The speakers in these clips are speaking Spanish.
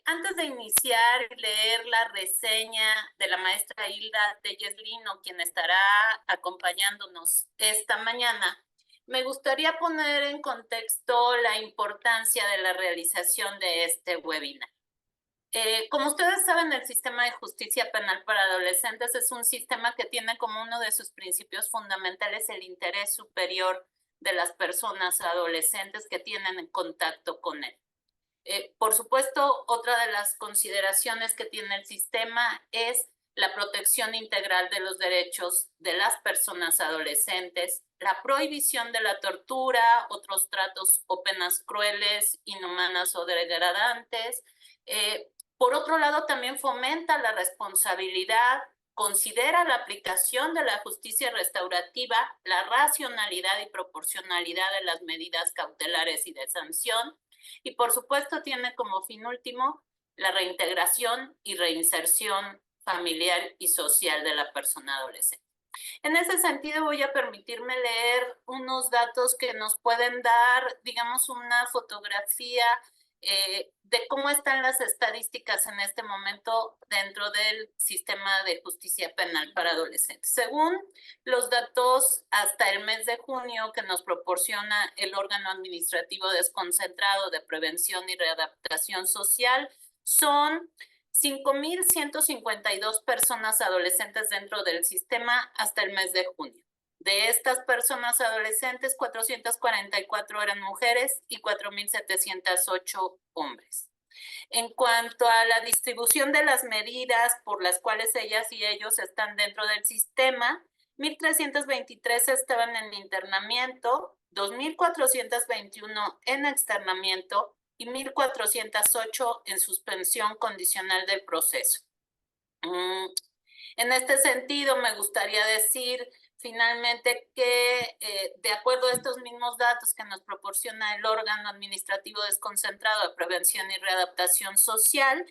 Antes de iniciar y leer la reseña de la maestra Hilda Telles Lino, quien estará acompañándonos esta mañana, me gustaría poner en contexto la importancia de la realización de este webinar. Como ustedes saben, el sistema de justicia penal para adolescentes es un sistema que tiene como uno de sus principios fundamentales el interés superior de las personas adolescentes que tienen en contacto con él. Por supuesto, otra de las consideraciones que tiene el sistema es la protección integral de los derechos de las personas adolescentes, la prohibición de la tortura, otros tratos o penas crueles, inhumanas o degradantes. Por otro lado, también fomenta la responsabilidad, considera la aplicación de la justicia restaurativa, la racionalidad y proporcionalidad de las medidas cautelares y de sanción, y por supuesto tiene como fin último la reintegración y reinserción familiar y social de la persona adolescente. En ese sentido, voy a permitirme leer unos datos que nos pueden dar, digamos, una fotografía de cómo están las estadísticas en este momento dentro del sistema de justicia penal para adolescentes. Según los datos hasta el mes de junio que nos proporciona el órgano administrativo desconcentrado de prevención y readaptación social, son 5,152 personas adolescentes dentro del sistema hasta el mes de junio. De estas personas adolescentes, 444 eran mujeres y 4,708 hombres. En cuanto a la distribución de las medidas por las cuales ellas y ellos están dentro del sistema, 1,323 estaban en internamiento, 2,421 en externamiento y 1,408 en suspensión condicional del proceso. En este sentido, me gustaría decir finalmente que, de acuerdo a estos mismos datos que nos proporciona el órgano administrativo desconcentrado de prevención y readaptación social,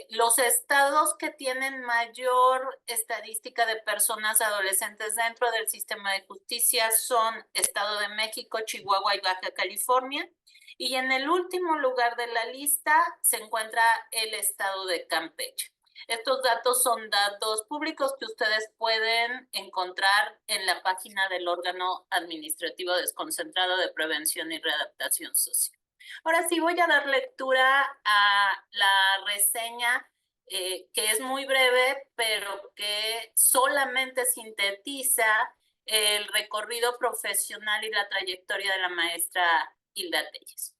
los estados que tienen mayor estadística de personas adolescentes dentro del sistema de justicia son Estado de México, Chihuahua y Baja California. Y en el último lugar de la lista se encuentra el estado de Campeche. Estos datos son datos públicos que ustedes pueden encontrar en la página del órgano administrativo desconcentrado de prevención y readaptación social. Ahora sí voy a dar lectura a la reseña que es muy breve, pero que solamente sintetiza el recorrido profesional y la trayectoria de la maestra Hilda Telles.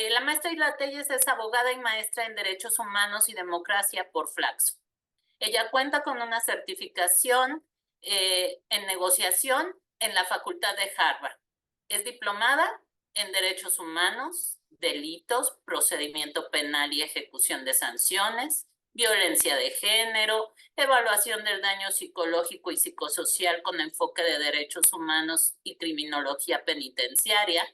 La maestra Hilda Telles es abogada y maestra en Derechos Humanos y Democracia por Flaxo. Ella cuenta con una certificación en negociación en la Facultad de Harvard. Es diplomada en Derechos Humanos, Delitos, Procedimiento Penal y Ejecución de Sanciones, Violencia de Género, Evaluación del Daño Psicológico y Psicosocial con enfoque de Derechos Humanos y Criminología Penitenciaria.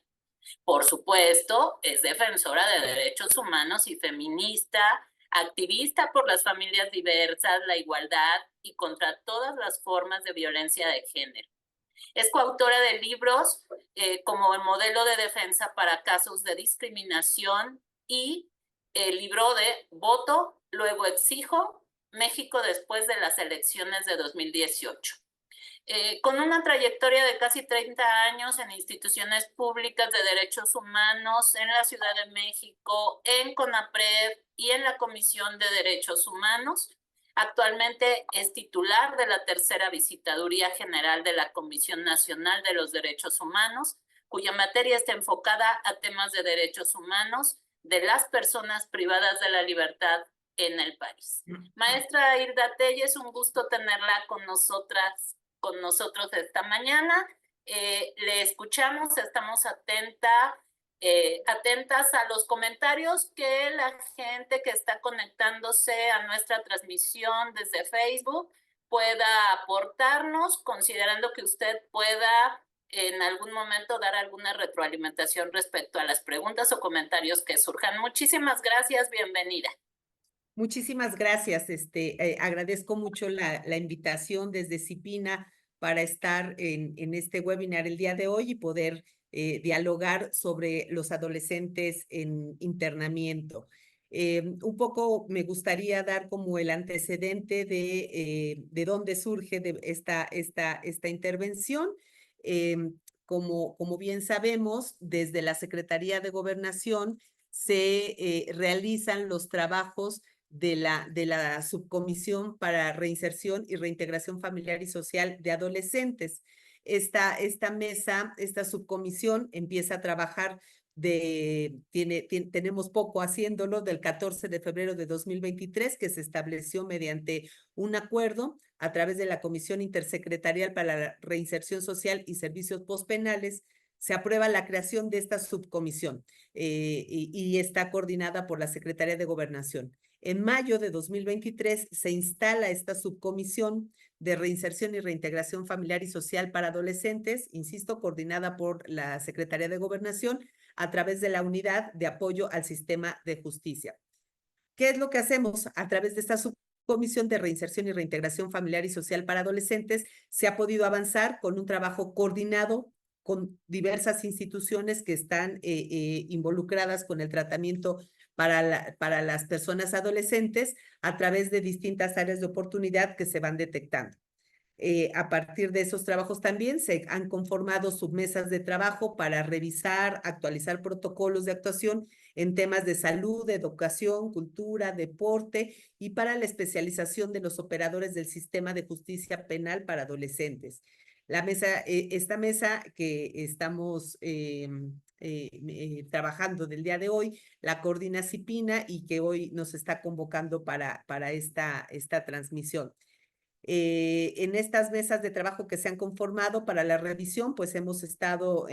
Por supuesto, es defensora de derechos humanos y feminista, activista por las familias diversas, la igualdad y contra todas las formas de violencia de género. Es coautora de libros como el modelo de defensa para casos de discriminación y el libro de Voto, luego exijo, México después de las elecciones de 2018. Con una trayectoria de casi 30 años en instituciones públicas de derechos humanos en la Ciudad de México, en CONAPRED y en la Comisión de Derechos Humanos. Actualmente es titular de la tercera Visitaduría General de la Comisión Nacional de los Derechos Humanos, cuya materia está enfocada a temas de derechos humanos de las personas privadas de la libertad en el país. Maestra Hilda Telles, un gusto tenerla con nosotros esta mañana. Le escuchamos, estamos atentas a los comentarios que la gente que está conectándose a nuestra transmisión desde Facebook pueda aportarnos, considerando que usted pueda en algún momento dar alguna retroalimentación respecto a las preguntas o comentarios que surjan. Muchísimas gracias, bienvenida. Muchísimas gracias. Agradezco mucho la invitación desde CIPINA para estar en este webinar el día de hoy y poder dialogar sobre los adolescentes en internamiento. Un poco me gustaría dar como el antecedente de dónde surge esta intervención. Como bien sabemos, desde la Secretaría de Gobernación se realizan los trabajos de la Subcomisión para Reinserción y Reintegración Familiar y Social de Adolescentes. Esta subcomisión empieza a trabajar tenemos poco haciéndolo, del 14 de febrero de 2023, que se estableció mediante un acuerdo a través de la Comisión Intersecretarial para la Reinserción Social y Servicios Postpenales. Se aprueba la creación de esta subcomisión y está coordinada por la Secretaría de Gobernación. En mayo de 2023 se instala esta subcomisión de reinserción y reintegración familiar y social para adolescentes, insisto, coordinada por la Secretaría de Gobernación a través de la Unidad de Apoyo al Sistema de Justicia. ¿Qué es lo que hacemos? A través de esta subcomisión de reinserción y reintegración familiar y social para adolescentes, se ha podido avanzar con un trabajo coordinado con diversas instituciones que están involucradas con el tratamiento para las personas adolescentes a través de distintas áreas de oportunidad que se van detectando. A partir de esos trabajos también se han conformado submesas de trabajo para revisar, actualizar protocolos de actuación en temas de salud, educación, cultura, deporte y para la especialización de los operadores del sistema de justicia penal para adolescentes. Esta mesa que estamos trabajando del día de hoy, la coordina CIPINA y que hoy nos está convocando para esta transmisión. En estas mesas de trabajo que se han conformado para la revisión, pues hemos estado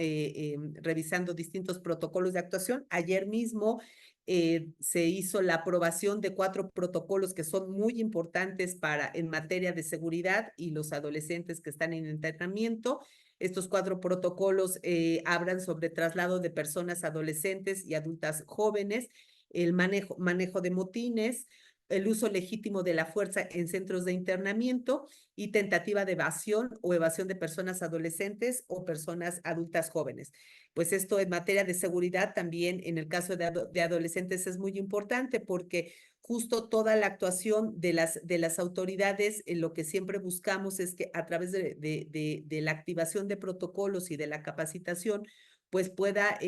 revisando distintos protocolos de actuación. Ayer mismo se hizo la aprobación de 4 protocolos que son muy importantes en materia de seguridad y los adolescentes que están en internamiento. Estos 4 protocolos hablan sobre traslado de personas adolescentes y adultas jóvenes, el manejo de motines, el uso legítimo de la fuerza en centros de internamiento y tentativa de evasión o evasión de personas adolescentes o personas adultas jóvenes. Pues esto en materia de seguridad también en el caso de adolescentes es muy importante porque justo toda la actuación de las autoridades, lo que siempre buscamos es que a través de la activación de protocolos y de la capacitación, pues pueda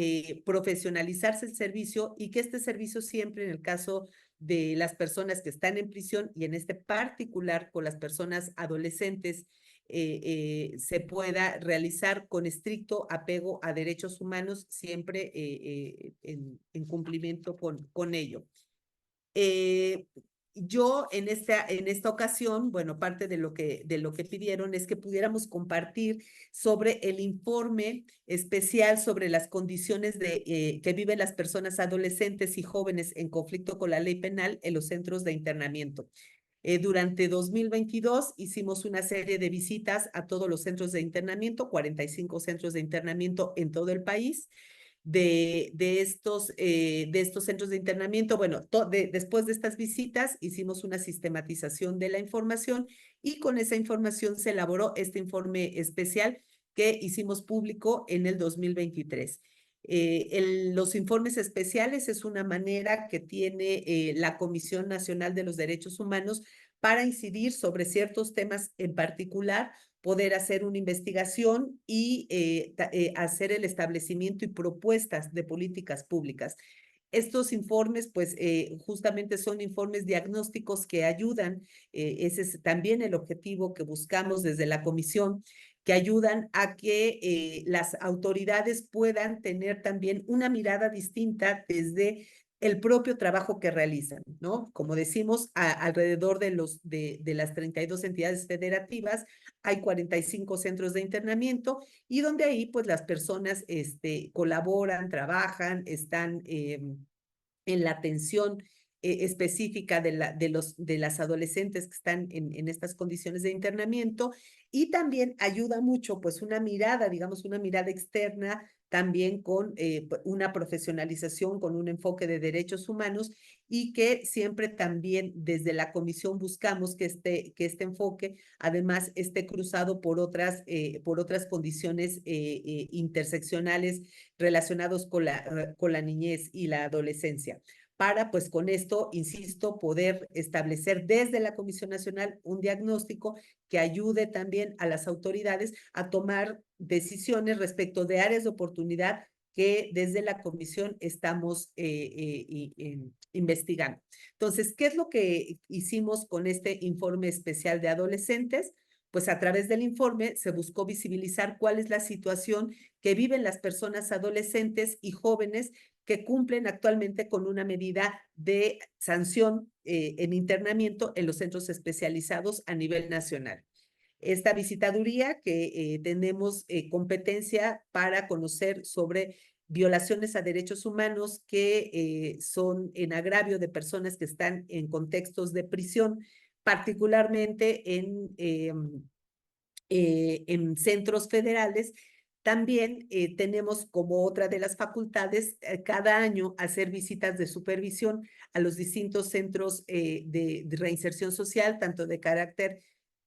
profesionalizarse el servicio y que este servicio siempre en el caso de las personas que están en prisión y en este particular con las personas adolescentes se pueda realizar con estricto apego a derechos humanos, siempre en cumplimiento con ello. Yo en esta ocasión, bueno, parte de lo que pidieron es que pudiéramos compartir sobre el informe especial sobre las condiciones que viven las personas adolescentes y jóvenes en conflicto con la ley penal en los centros de internamiento. Durante 2022 hicimos una serie de visitas a todos los centros de internamiento, 45 centros de internamiento en todo el país. De estos centros de internamiento. Bueno, después de estas visitas hicimos una sistematización de la información y con esa información se elaboró este informe especial que hicimos público en el 2023. Los informes especiales es una manera que tiene la Comisión Nacional de los Derechos Humanos para incidir sobre ciertos temas en particular, poder hacer una investigación y hacer el establecimiento y propuestas de políticas públicas. Estos informes, pues, justamente son informes diagnósticos que ayudan, ese es también el objetivo que buscamos desde la comisión, que ayudan a que las autoridades puedan tener también una mirada distinta desde el propio trabajo que realizan, ¿no? Como decimos, alrededor de las 32 entidades federativas hay 45 centros de internamiento y donde ahí pues las personas colaboran, trabajan, están en la atención específica de las adolescentes que están en estas condiciones de internamiento y también ayuda mucho pues una mirada, digamos una mirada externa también con una profesionalización, con un enfoque de derechos humanos y que siempre también desde la comisión buscamos que este enfoque además esté cruzado por otras condiciones interseccionales relacionados con la niñez y la adolescencia. para, pues con esto, insisto, poder establecer desde la Comisión Nacional un diagnóstico que ayude también a las autoridades a tomar decisiones respecto de áreas de oportunidad que desde la comisión estamos investigando. Entonces, ¿qué es lo que hicimos con este informe especial de adolescentes? Pues a través del informe se buscó visibilizar cuál es la situación que viven las personas adolescentes y jóvenes que cumplen actualmente con una medida de sanción en internamiento en los centros especializados a nivel nacional. Esta visitaduría que tenemos competencia para conocer sobre violaciones a derechos humanos que son en agravio de personas que están en contextos de prisión, particularmente en centros federales. También tenemos como otra de las facultades cada año hacer visitas de supervisión a los distintos centros de reinserción social, tanto de carácter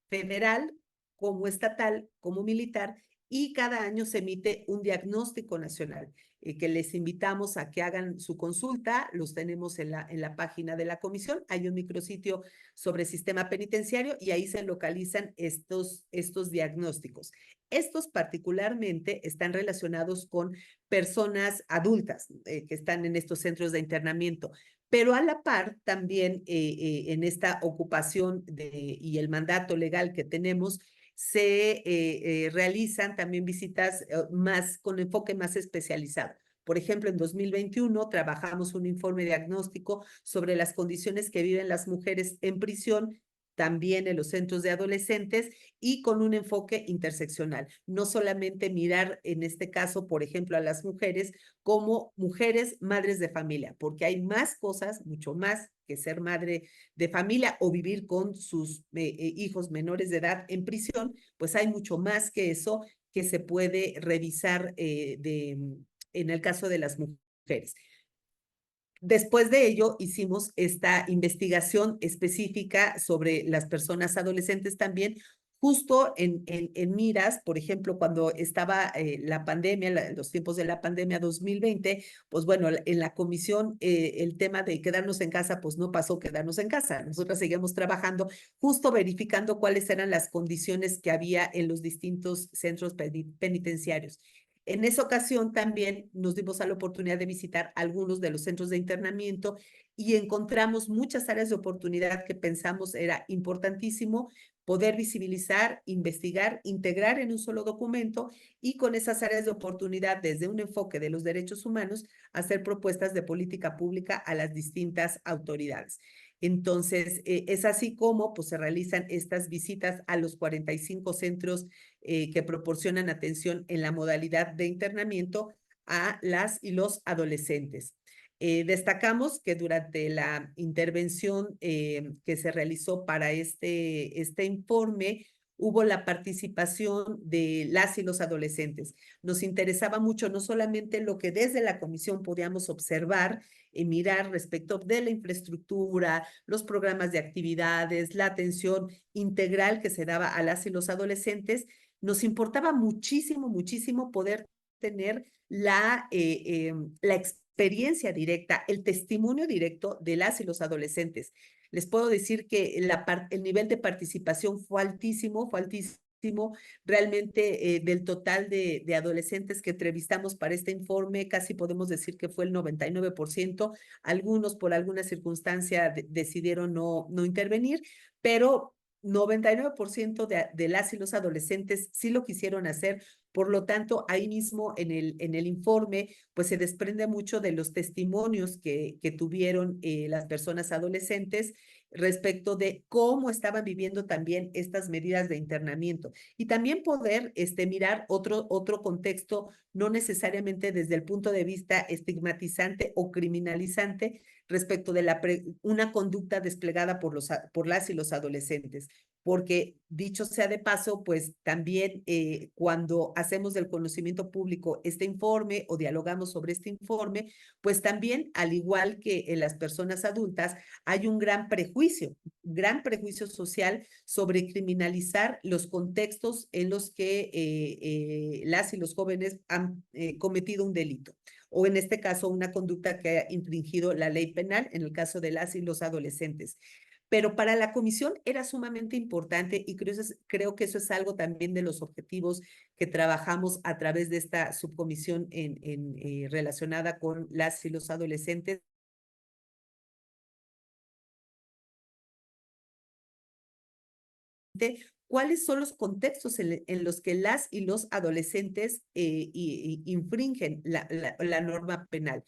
federal como estatal, como militar, y cada año se emite un diagnóstico nacional que les invitamos a que hagan su consulta. Los tenemos en la página de la comisión. Hay un micrositio sobre sistema penitenciario y ahí se localizan estos diagnósticos. Estos particularmente están relacionados con personas adultas que están en estos centros de internamiento, pero a la par también en esta ocupación y el mandato legal que tenemos, se realizan también visitas más con enfoque más especializado. Por ejemplo, en 2021 trabajamos un informe diagnóstico sobre las condiciones que viven las mujeres en prisión, también en los centros de adolescentes y con un enfoque interseccional. No solamente mirar en este caso, por ejemplo, a las mujeres como mujeres madres de familia, porque hay más cosas, mucho más que ser madre de familia o vivir con sus hijos menores de edad en prisión, pues hay mucho más que eso que se puede revisar en el caso de las mujeres. Después de ello, hicimos esta investigación específica sobre las personas adolescentes también, justo en miras, por ejemplo, cuando estaba la pandemia, los tiempos de la pandemia 2020, pues bueno, en la comisión el tema de quedarnos en casa, pues no pasó quedarnos en casa. Nosotros seguimos trabajando, justo verificando cuáles eran las condiciones que había en los distintos centros penitenciarios. En esa ocasión también nos dimos a la oportunidad de visitar algunos de los centros de internamiento y encontramos muchas áreas de oportunidad que pensamos era importantísimo poder visibilizar, investigar, integrar en un solo documento y con esas áreas de oportunidad desde un enfoque de los derechos humanos hacer propuestas de política pública a las distintas autoridades. Entonces, es así como pues, se realizan estas visitas a los 45 centros que proporcionan atención en la modalidad de internamiento a las y los adolescentes. Destacamos que durante la intervención que se realizó para este informe, hubo la participación de las y los adolescentes. Nos interesaba mucho no solamente lo que desde la comisión podíamos observar y mirar respecto de la infraestructura, los programas de actividades, la atención integral que se daba a las y los adolescentes, nos importaba muchísimo, muchísimo poder tener la experiencia directa, el testimonio directo de las y los adolescentes. Les puedo decir que el nivel de participación fue altísimo, fue altísimo. Realmente del total de adolescentes que entrevistamos para este informe, casi podemos decir que fue el 99%. Algunos por alguna circunstancia decidieron no intervenir, pero 99% de las y los adolescentes sí lo quisieron hacer. Por lo tanto, ahí mismo en el informe, pues se desprende mucho de los testimonios que tuvieron las personas adolescentes respecto de cómo estaban viviendo también estas medidas de internamiento y también poder mirar otro contexto, no necesariamente desde el punto de vista estigmatizante o criminalizante respecto de una conducta desplegada por las y los adolescentes. Porque dicho sea de paso, pues también cuando hacemos del conocimiento público este informe o dialogamos sobre este informe, pues también, al igual que en las personas adultas, hay un gran prejuicio social sobre criminalizar los contextos en los que las y los jóvenes han cometido un delito. o en este caso una conducta que ha infringido la ley penal en el caso de las y los adolescentes. Pero para la comisión era sumamente importante y creo que eso es algo también de los objetivos que trabajamos a través de esta subcomisión relacionada con las y los adolescentes. ¿Cuáles son los contextos en los que las y los adolescentes infringen la norma penal?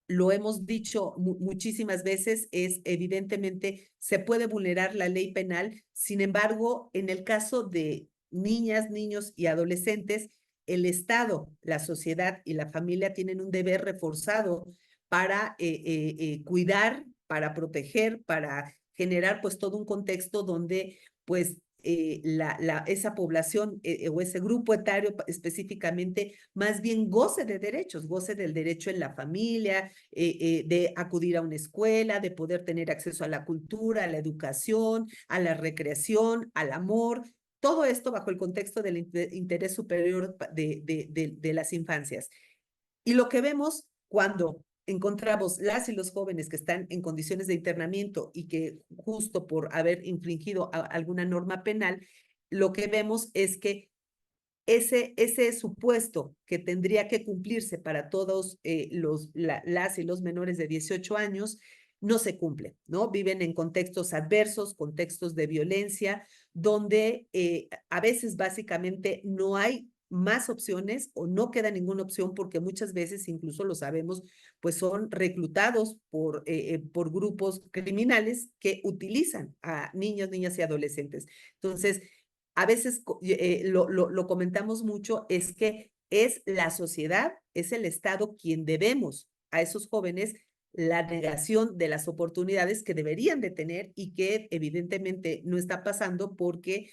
Lo hemos dicho muchísimas veces, es evidentemente se puede vulnerar la ley penal, sin embargo, en el caso de niñas, niños y adolescentes, el Estado, la sociedad y la familia tienen un deber reforzado para cuidar, para proteger, para generar pues todo un contexto donde pues esa población o ese grupo etario específicamente más bien goce de derechos, goce del derecho en la familia, de acudir a una escuela, de poder tener acceso a la cultura, a la educación, a la recreación, al amor, todo esto bajo el contexto del interés superior de las infancias. Y lo que vemos cuando encontramos las y los jóvenes que están en condiciones de internamiento y que justo por haber infringido alguna norma penal, lo que vemos es que ese supuesto que tendría que cumplirse para todos las y los menores de 18 años no se cumple, ¿no? Viven en contextos adversos, contextos de violencia, donde a veces básicamente no hay más opciones o no queda ninguna opción porque muchas veces, incluso lo sabemos, pues son reclutados por grupos criminales que utilizan a niños, niñas y adolescentes. Entonces, a veces lo comentamos mucho, es que es la sociedad, es el Estado quien debemos a esos jóvenes la negación de las oportunidades que deberían de tener y que evidentemente no está pasando porque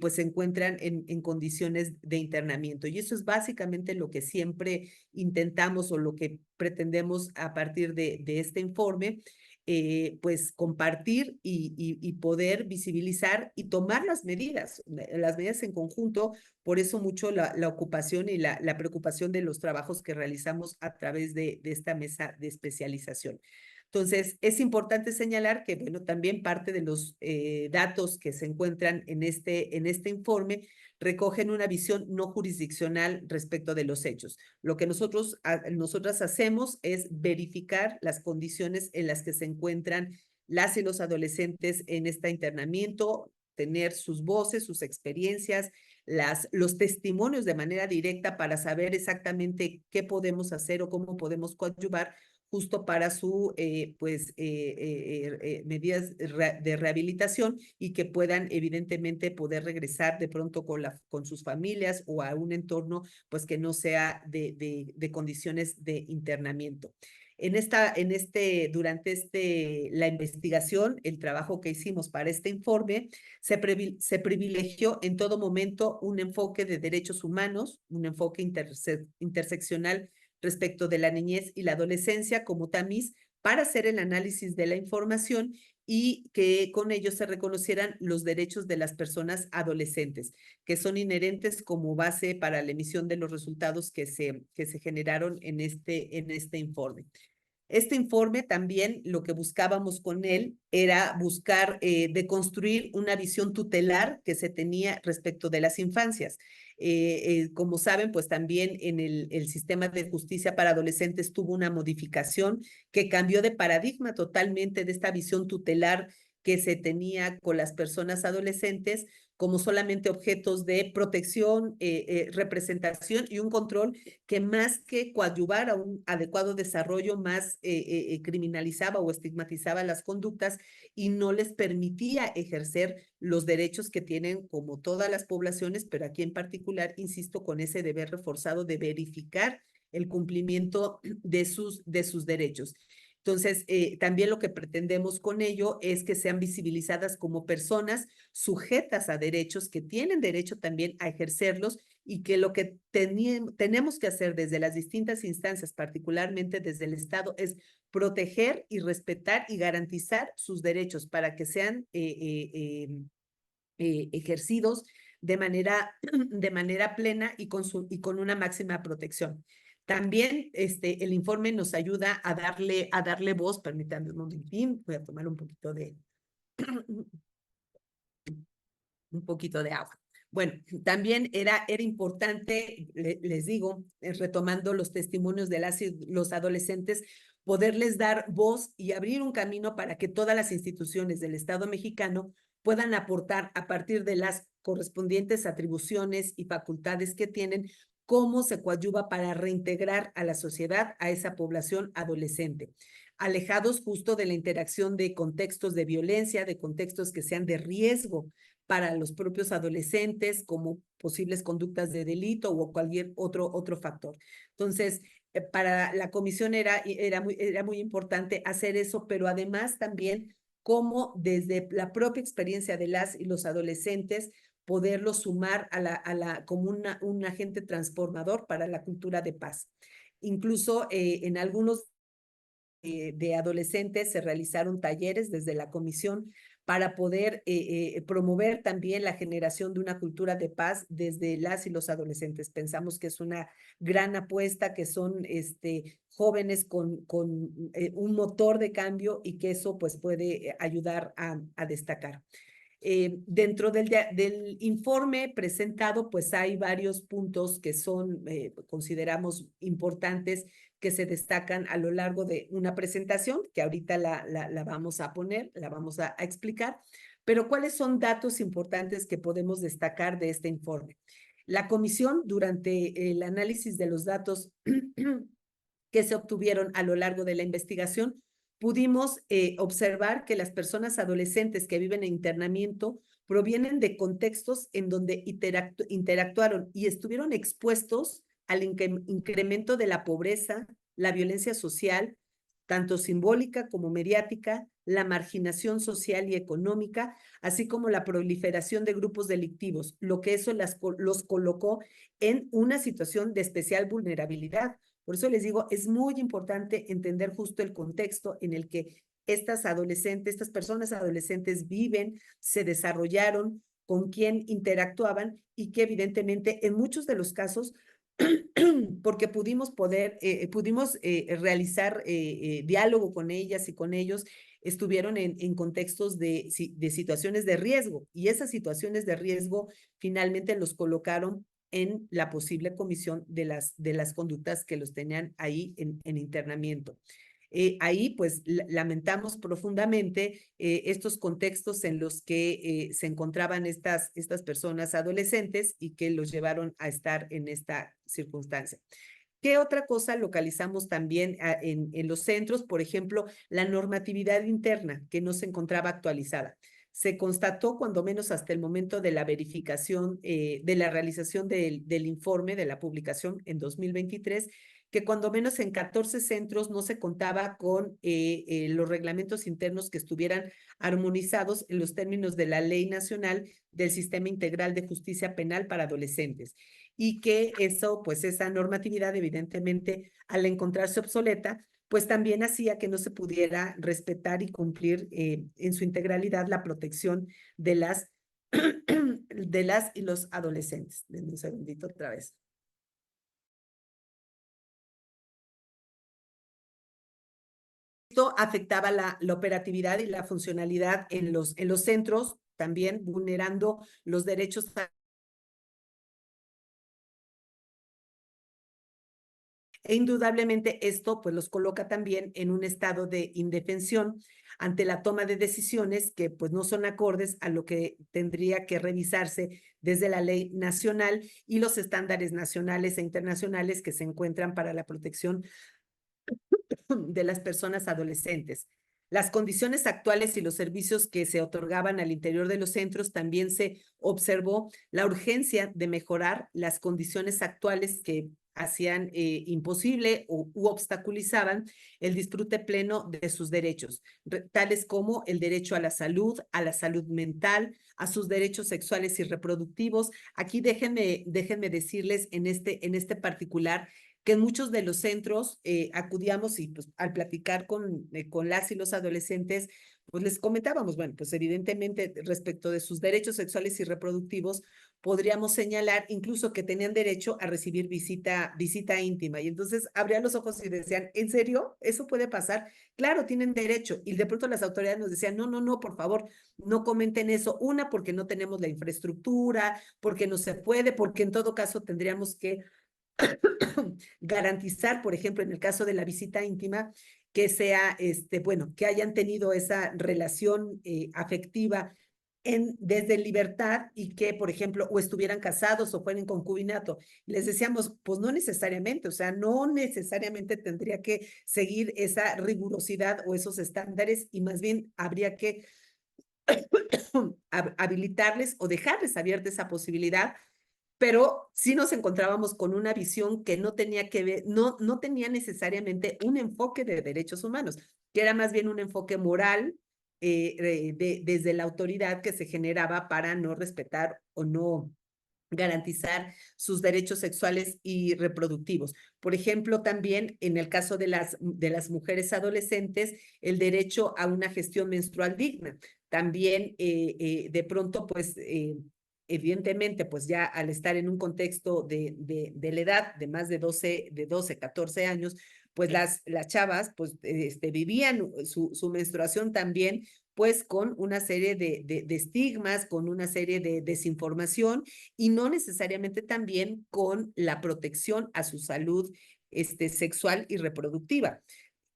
pues se encuentran en condiciones de internamiento. Y eso es básicamente lo que siempre intentamos o lo que pretendemos a partir de este informe, pues compartir y poder visibilizar y tomar las medidas en conjunto. Por eso mucho la ocupación y la preocupación de los trabajos que realizamos a través de esta mesa de especialización. Entonces, es importante señalar que, bueno, también parte de los datos que se encuentran en este informe recogen una visión no jurisdiccional respecto de los hechos. Lo que nosotras hacemos es verificar las condiciones en las que se encuentran las y los adolescentes en este internamiento, tener sus voces, sus experiencias, los testimonios de manera directa para saber exactamente qué podemos hacer o cómo podemos coadyuvar justo para su medidas de rehabilitación y que puedan evidentemente poder regresar de pronto con sus familias o a un entorno pues que no sea de condiciones de internamiento. Durante la investigación, el trabajo que hicimos para este informe, se privilegió en todo momento un enfoque de derechos humanos, un enfoque interseccional respecto de la niñez y la adolescencia como tamiz para hacer el análisis de la información y que con ello se reconocieran los derechos de las personas adolescentes, que son inherentes como base para la emisión de los resultados que se generaron en este informe. Este informe también lo que buscábamos con él era buscar deconstruir una visión tutelar que se tenía respecto de las infancias. Como saben, pues también en el sistema de justicia para adolescentes tuvo una modificación que cambió de paradigma totalmente de esta visión tutelar que se tenía con las personas adolescentes como solamente objetos de protección, representación y un control que más que coadyuvar a un adecuado desarrollo, más criminalizaba o estigmatizaba las conductas y no les permitía ejercer los derechos que tienen como todas las poblaciones, pero aquí en particular, insisto, con ese deber reforzado de verificar el cumplimiento de sus derechos. Entonces, también lo que pretendemos con ello es que sean visibilizadas como personas sujetas a derechos, que tienen derecho también a ejercerlos y que lo que tenemos que hacer desde las distintas instancias, particularmente desde el Estado, es proteger y respetar y garantizar sus derechos para que sean ejercidos de manera plena y con una máxima protección. También el informe nos ayuda a darle voz, permítanme un momentín, voy a tomar un poquito de agua. Bueno, también era importante, les digo, retomando los testimonios de los adolescentes, poderles dar voz y abrir un camino para que todas las instituciones del Estado mexicano puedan aportar a partir de las correspondientes atribuciones y facultades que tienen, cómo se coadyuva para reintegrar a la sociedad a esa población adolescente, alejados justo de la interacción de contextos de violencia, de contextos que sean de riesgo para los propios adolescentes, como posibles conductas de delito o cualquier otro factor. Entonces, para la comisión era muy importante hacer eso, pero además también cómo desde la propia experiencia de las y los adolescentes poderlo sumar como un agente transformador para la cultura de paz. Incluso en algunos de adolescentes se realizaron talleres desde la comisión para poder promover también la generación de una cultura de paz desde las y los adolescentes. Pensamos que es una gran apuesta, que son jóvenes con un motor de cambio y que eso pues puede ayudar a destacar. Dentro del informe presentado, pues hay varios puntos que son, consideramos importantes, que se destacan a lo largo de una presentación, que ahorita la vamos a poner, la vamos a explicar, pero ¿cuáles son datos importantes que podemos destacar de este informe? La comisión, durante el análisis de los datos que se obtuvieron a lo largo de la investigación, pudimos observar que las personas adolescentes que viven en internamiento provienen de contextos en donde interactuaron y estuvieron expuestos al incremento de la pobreza, la violencia social, tanto simbólica como mediática, la marginación social y económica, así como la proliferación de grupos delictivos, lo que eso los colocó en una situación de especial vulnerabilidad. Por eso les digo, es muy importante entender justo el contexto en el que estas personas adolescentes viven, se desarrollaron, con quién interactuaban y que evidentemente en muchos de los casos, porque pudimos realizar diálogo con ellas y con ellos, estuvieron en contextos de situaciones de riesgo, y esas situaciones de riesgo finalmente los colocaron en la posible comisión de las conductas que los tenían ahí en internamiento. Ahí, pues, lamentamos profundamente estos contextos en los que se encontraban estas personas adolescentes y que los llevaron a estar en esta circunstancia. ¿Qué otra cosa localizamos también en los centros? Por ejemplo, la normatividad interna, que no se encontraba actualizada. Se constató, cuando menos hasta el momento de la verificación, de la realización del informe, de la publicación en 2023, que cuando menos en 14 centros no se contaba con los reglamentos internos que estuvieran armonizados en los términos de la Ley Nacional del Sistema Integral de Justicia Penal para Adolescentes, y que eso, pues esa normatividad, evidentemente, al encontrarse obsoleta, pues también hacía que no se pudiera respetar y cumplir en su integralidad la protección de las y los adolescentes. Denme un segundito otra vez. Esto afectaba la operatividad y la funcionalidad en los centros, también vulnerando los derechos e indudablemente esto pues los coloca también en un estado de indefensión ante la toma de decisiones que pues no son acordes a lo que tendría que revisarse desde la ley nacional y los estándares nacionales e internacionales que se encuentran para la protección de las personas adolescentes. Las condiciones actuales y los servicios que se otorgaban al interior de los centros, también se observó la urgencia de mejorar las condiciones actuales que hacían imposible u obstaculizaban el disfrute pleno de sus derechos, tales como el derecho a la salud mental, a sus derechos sexuales y reproductivos. Aquí déjenme decirles en este particular que en muchos de los centros acudíamos y pues al platicar con las y los adolescentes, pues les comentábamos, bueno, pues evidentemente respecto de sus derechos sexuales y reproductivos, podríamos señalar incluso que tenían derecho a recibir visita íntima. Y entonces abrían los ojos y decían, ¿en serio? ¿Eso puede pasar? Claro, tienen derecho. Y de pronto las autoridades nos decían, no, no, no, por favor, no comenten eso. Una, porque no tenemos la infraestructura, porque no se puede, porque en todo caso tendríamos que garantizar, por ejemplo, en el caso de la visita íntima, que sea, bueno, que hayan tenido esa relación afectiva desde libertad y que, por ejemplo, o estuvieran casados o fueran en concubinato. Les decíamos, pues no necesariamente, o sea, no necesariamente tendría que seguir esa rigurosidad o esos estándares y más bien habría que habilitarles o dejarles abierta esa posibilidad, pero sí nos encontrábamos con una visión que no tenía que ver, no tenía necesariamente un enfoque de derechos humanos, que era más bien un enfoque moral desde la autoridad que se generaba para no respetar o no garantizar sus derechos sexuales y reproductivos. Por ejemplo, también en el caso de las mujeres adolescentes, el derecho a una gestión menstrual digna. También de pronto, pues, evidentemente, pues ya al estar en un contexto de la edad de más de 12, 14 años, pues las chavas, pues, vivían su menstruación también, pues con una serie de estigmas, con una serie de desinformación y no necesariamente también con la protección a su salud sexual y reproductiva,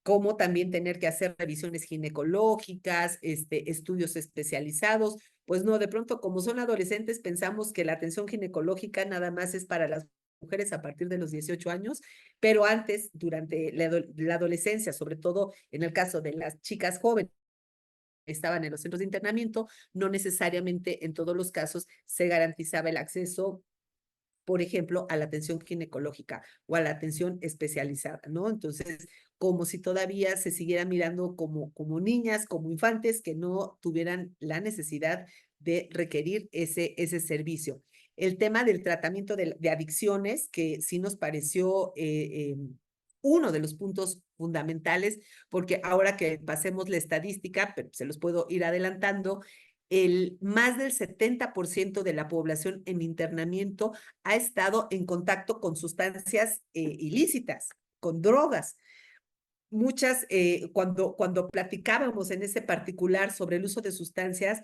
como también tener que hacer revisiones ginecológicas, estudios especializados. Pues no, de pronto, como son adolescentes, pensamos que la atención ginecológica nada más es para las mujeres a partir de los 18 años, pero antes, durante la adolescencia, sobre todo en el caso de las chicas jóvenes, estaban en los centros de internamiento, no necesariamente en todos los casos se garantizaba el acceso, por ejemplo, a la atención ginecológica o a la atención especializada, ¿no? Entonces, como si todavía se siguiera mirando como niñas, como infantes que no tuvieran la necesidad de requerir ese servicio. El tema del tratamiento de adicciones, que sí nos pareció uno de los puntos fundamentales, porque ahora que pasemos la estadística, pero se los puedo ir adelantando, más del 70% de la población en internamiento ha estado en contacto con sustancias ilícitas, con drogas. Muchas, cuando platicábamos en ese particular sobre el uso de sustancias,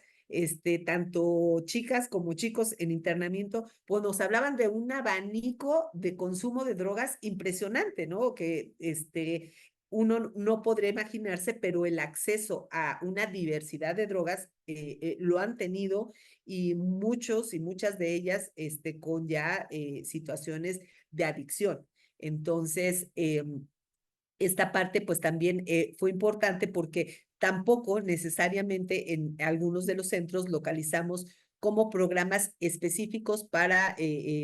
tanto chicas como chicos en internamiento, pues nos hablaban de un abanico de consumo de drogas impresionante, ¿no? Que uno no podría imaginarse, pero el acceso a una diversidad de drogas lo han tenido y muchos y muchas de ellas con ya situaciones de adicción. Entonces, esta parte pues también fue importante porque tampoco necesariamente en algunos de los centros localizamos como programas específicos para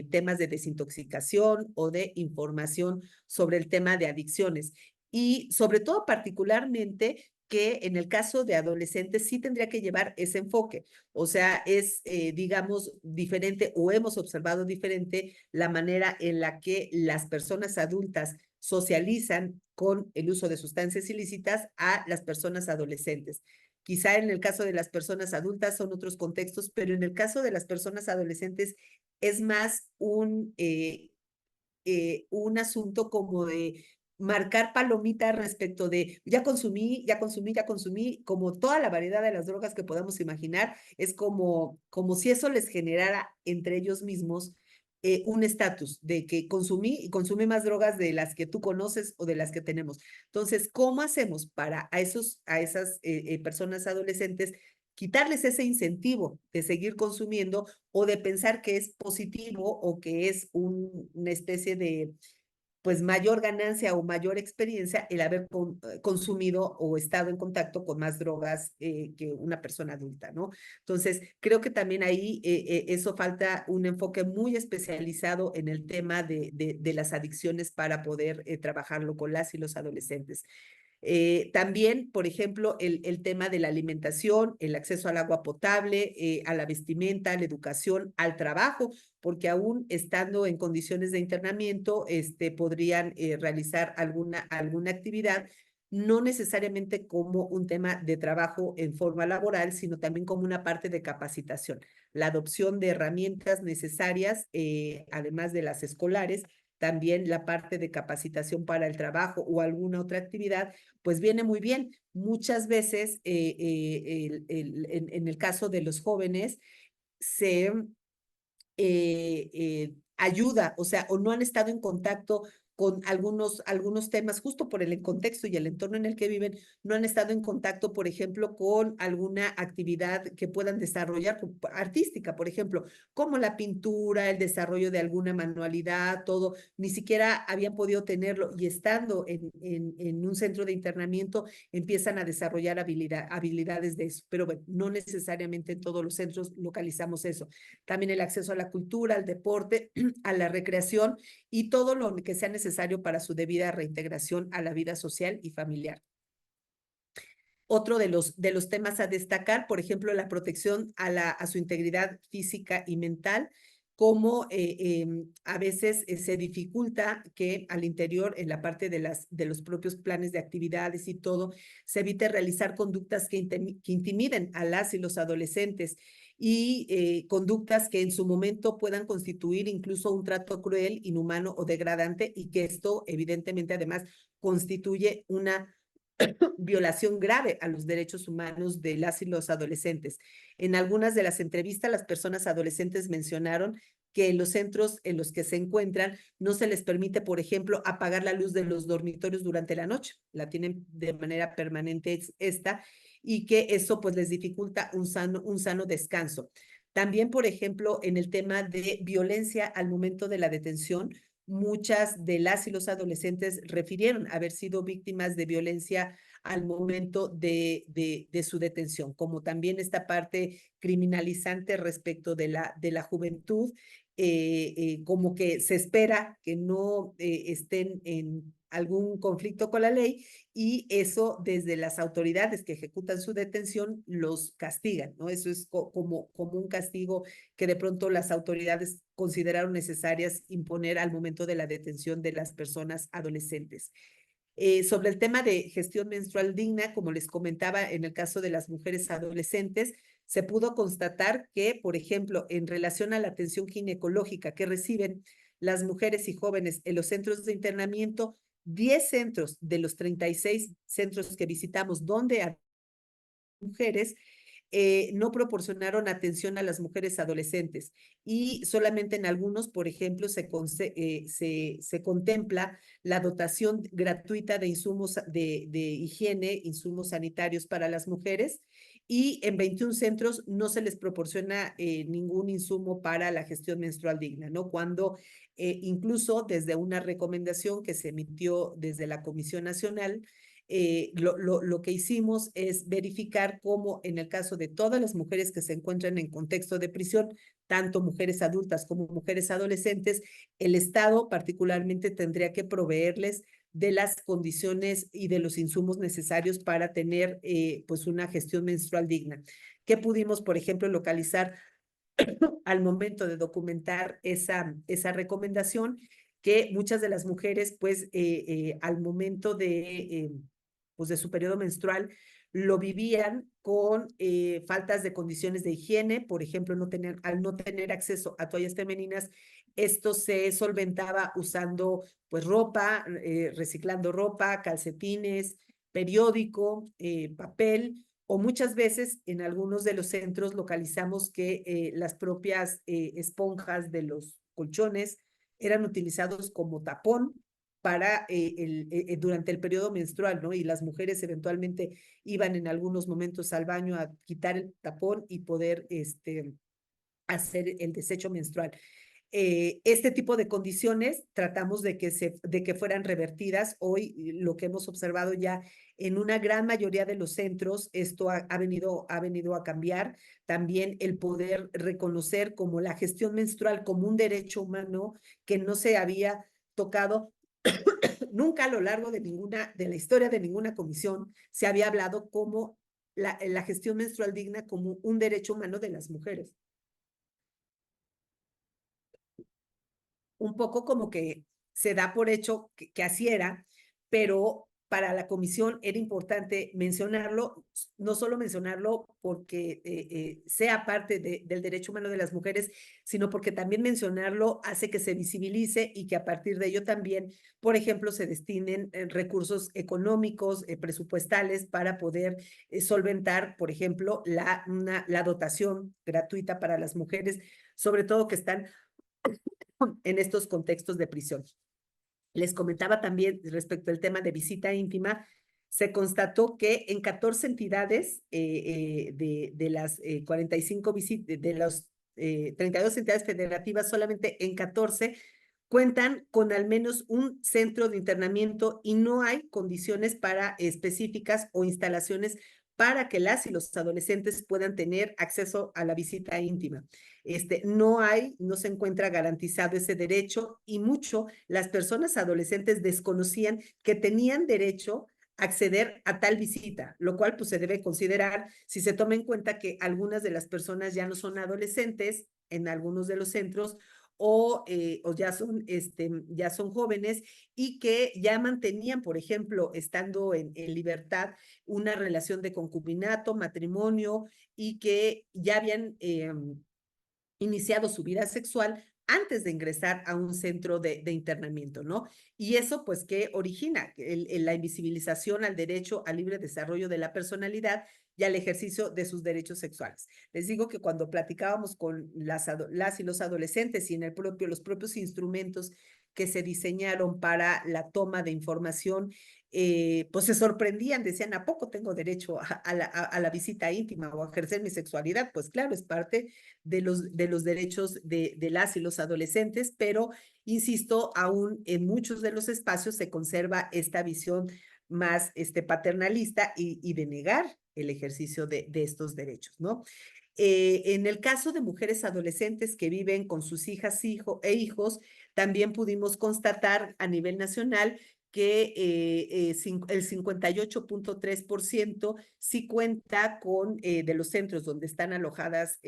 temas de desintoxicación o de información sobre el tema de adicciones. Y sobre todo particularmente que en el caso de adolescentes sí tendría que llevar ese enfoque. O sea, es, digamos, diferente o hemos observado diferente la manera en la que las personas adultas socializan con el uso de sustancias ilícitas a las personas adolescentes. Quizá en el caso de las personas adultas son otros contextos, pero en el caso de las personas adolescentes es más un asunto como de marcar palomitas respecto de ya consumí, ya consumí, ya consumí, como toda la variedad de las drogas que podamos imaginar, es como si eso les generara entre ellos mismos un estatus de que consumí y consumí más drogas de las que tú conoces o de las que tenemos. Entonces, ¿cómo hacemos para a esas personas adolescentes quitarles ese incentivo de seguir consumiendo o de pensar que es positivo o que es una especie de pues mayor ganancia o mayor experiencia el haber consumido o estado en contacto con más drogas que una persona adulta, ¿no? Entonces, creo que también ahí eso falta un enfoque muy especializado en el tema de las adicciones para poder trabajarlo con las y los adolescentes. También, por ejemplo, el tema de la alimentación, el acceso al agua potable, a la vestimenta, a la educación, al trabajo, porque aún estando en condiciones de internamiento, podrían realizar alguna actividad, no necesariamente como un tema de trabajo en forma laboral, sino también como una parte de capacitación. La adopción de herramientas necesarias, además de las escolares, también la parte de capacitación para el trabajo o alguna otra actividad, pues viene muy bien. Muchas veces, en el caso de los jóvenes, se ayuda, o sea, o no han estado en contacto con algunos temas, justo por el contexto y el entorno en el que viven, no han estado en contacto, por ejemplo, con alguna actividad que puedan desarrollar artística, por ejemplo, como la pintura, el desarrollo de alguna manualidad, todo, ni siquiera habían podido tenerlo y estando en un centro de internamiento empiezan a desarrollar habilidades de eso, pero bueno, no necesariamente en todos los centros localizamos eso. También el acceso a la cultura, al deporte, a la recreación y todo lo que sea necesario para su debida reintegración a la vida social y familiar. Otro de los temas a destacar, por ejemplo, la protección a su integridad física y mental, como a veces se dificulta que al interior, en la parte de los propios planes de actividades y todo, se evite realizar conductas que intimiden a las y los adolescentes y conductas que en su momento puedan constituir incluso un trato cruel, inhumano o degradante y que esto evidentemente además constituye una violación grave a los derechos humanos de las y los adolescentes. En algunas de las entrevistas, las personas adolescentes mencionaron que en los centros en los que se encuentran no se les permite, por ejemplo, apagar la luz de los dormitorios durante la noche. La tienen de manera permanente esta y que eso pues les dificulta un sano descanso. También, por ejemplo, en el tema de violencia al momento de la detención, muchas de las y los adolescentes refirieron haber sido víctimas de violencia al momento de su detención, como también esta parte criminalizante respecto de la juventud, como que se espera que no estén en algún conflicto con la ley y eso desde las autoridades que ejecutan su detención los castigan, ¿no? Eso es como un castigo que de pronto las autoridades consideraron necesarias imponer al momento de la detención de las personas adolescentes. Sobre el tema de gestión menstrual digna, como les comentaba, en el caso de las mujeres adolescentes, se pudo constatar que, por ejemplo, en relación a la atención ginecológica que reciben las mujeres y jóvenes en los centros de internamiento, 10 centros de los 36 centros que visitamos donde hay mujeres no proporcionaron atención a las mujeres adolescentes y solamente en algunos, por ejemplo, se contempla la dotación gratuita de insumos de higiene, insumos sanitarios para las mujeres y en 21 centros no se les proporciona ningún insumo para la gestión menstrual digna, ¿no? Cuando incluso desde una recomendación que se emitió desde la Comisión Nacional, lo que hicimos es verificar cómo en el caso de todas las mujeres que se encuentran en contexto de prisión, tanto mujeres adultas como mujeres adolescentes, el Estado particularmente tendría que proveerles de las condiciones y de los insumos necesarios para tener pues una gestión menstrual digna. ¿Qué pudimos, por ejemplo, localizar al momento de documentar esa recomendación? Que muchas de las mujeres, pues, al momento pues de su periodo menstrual, lo vivían con faltas de condiciones de higiene, por ejemplo, al no tener acceso a toallas femeninas, esto se solventaba usando pues ropa, reciclando ropa, calcetines, periódico, papel, o muchas veces en algunos de los centros localizamos que las propias esponjas de los colchones eran utilizados como tapón para durante el periodo menstrual, ¿no? Y las mujeres eventualmente iban en algunos momentos al baño a quitar el tapón y poder hacer el desecho menstrual. Este tipo de condiciones tratamos de que fueran revertidas. Hoy lo que hemos observado ya en una gran mayoría de los centros, esto ha venido a cambiar. También el poder reconocer como la gestión menstrual como un derecho humano que no se había tocado nunca a lo largo de la historia de ninguna comisión se había hablado como la gestión menstrual digna como un derecho humano de las mujeres. Un poco como que se da por hecho que así era, pero para la comisión era importante mencionarlo, no solo mencionarlo porque sea parte del derecho humano de las mujeres, sino porque también mencionarlo hace que se visibilice y que a partir de ello también, por ejemplo, se destinen recursos económicos, presupuestales para poder solventar, por ejemplo, la dotación gratuita para las mujeres, sobre todo que están en estos contextos de prisión. Les comentaba también respecto al tema de visita íntima, se constató que en 14 entidades de las 45 visitas, de las 32 entidades federativas, solamente en 14 cuentan con al menos un centro de internamiento y no hay condiciones para específicas o instalaciones para que las y los adolescentes puedan tener acceso a la visita íntima. No se encuentra garantizado ese derecho y mucho las personas adolescentes desconocían que tenían derecho a acceder a tal visita, lo cual pues se debe considerar si se toma en cuenta que algunas de las personas ya no son adolescentes en algunos de los centros o ya son jóvenes y que ya mantenían, por ejemplo, estando en libertad, una relación de concubinato, matrimonio y que ya habían iniciado su vida sexual antes de ingresar a un centro de internamiento, ¿no? Y eso, pues, ¿qué origina? La invisibilización al derecho al libre desarrollo de la personalidad y al ejercicio de sus derechos sexuales. Les digo que cuando platicábamos con las y los adolescentes y en los propios instrumentos que se diseñaron para la toma de información, pues se sorprendían, decían, ¿a poco tengo derecho a la visita íntima o a ejercer mi sexualidad? Pues claro, es parte de los derechos de las y los adolescentes, pero insisto, aún en muchos de los espacios se conserva esta visión más paternalista y de negar el ejercicio de estos derechos, ¿no? En el caso de mujeres adolescentes que viven con sus hijas e hijos, también pudimos constatar a nivel nacional que el 58.3% sí cuenta con, de los centros donde están alojadas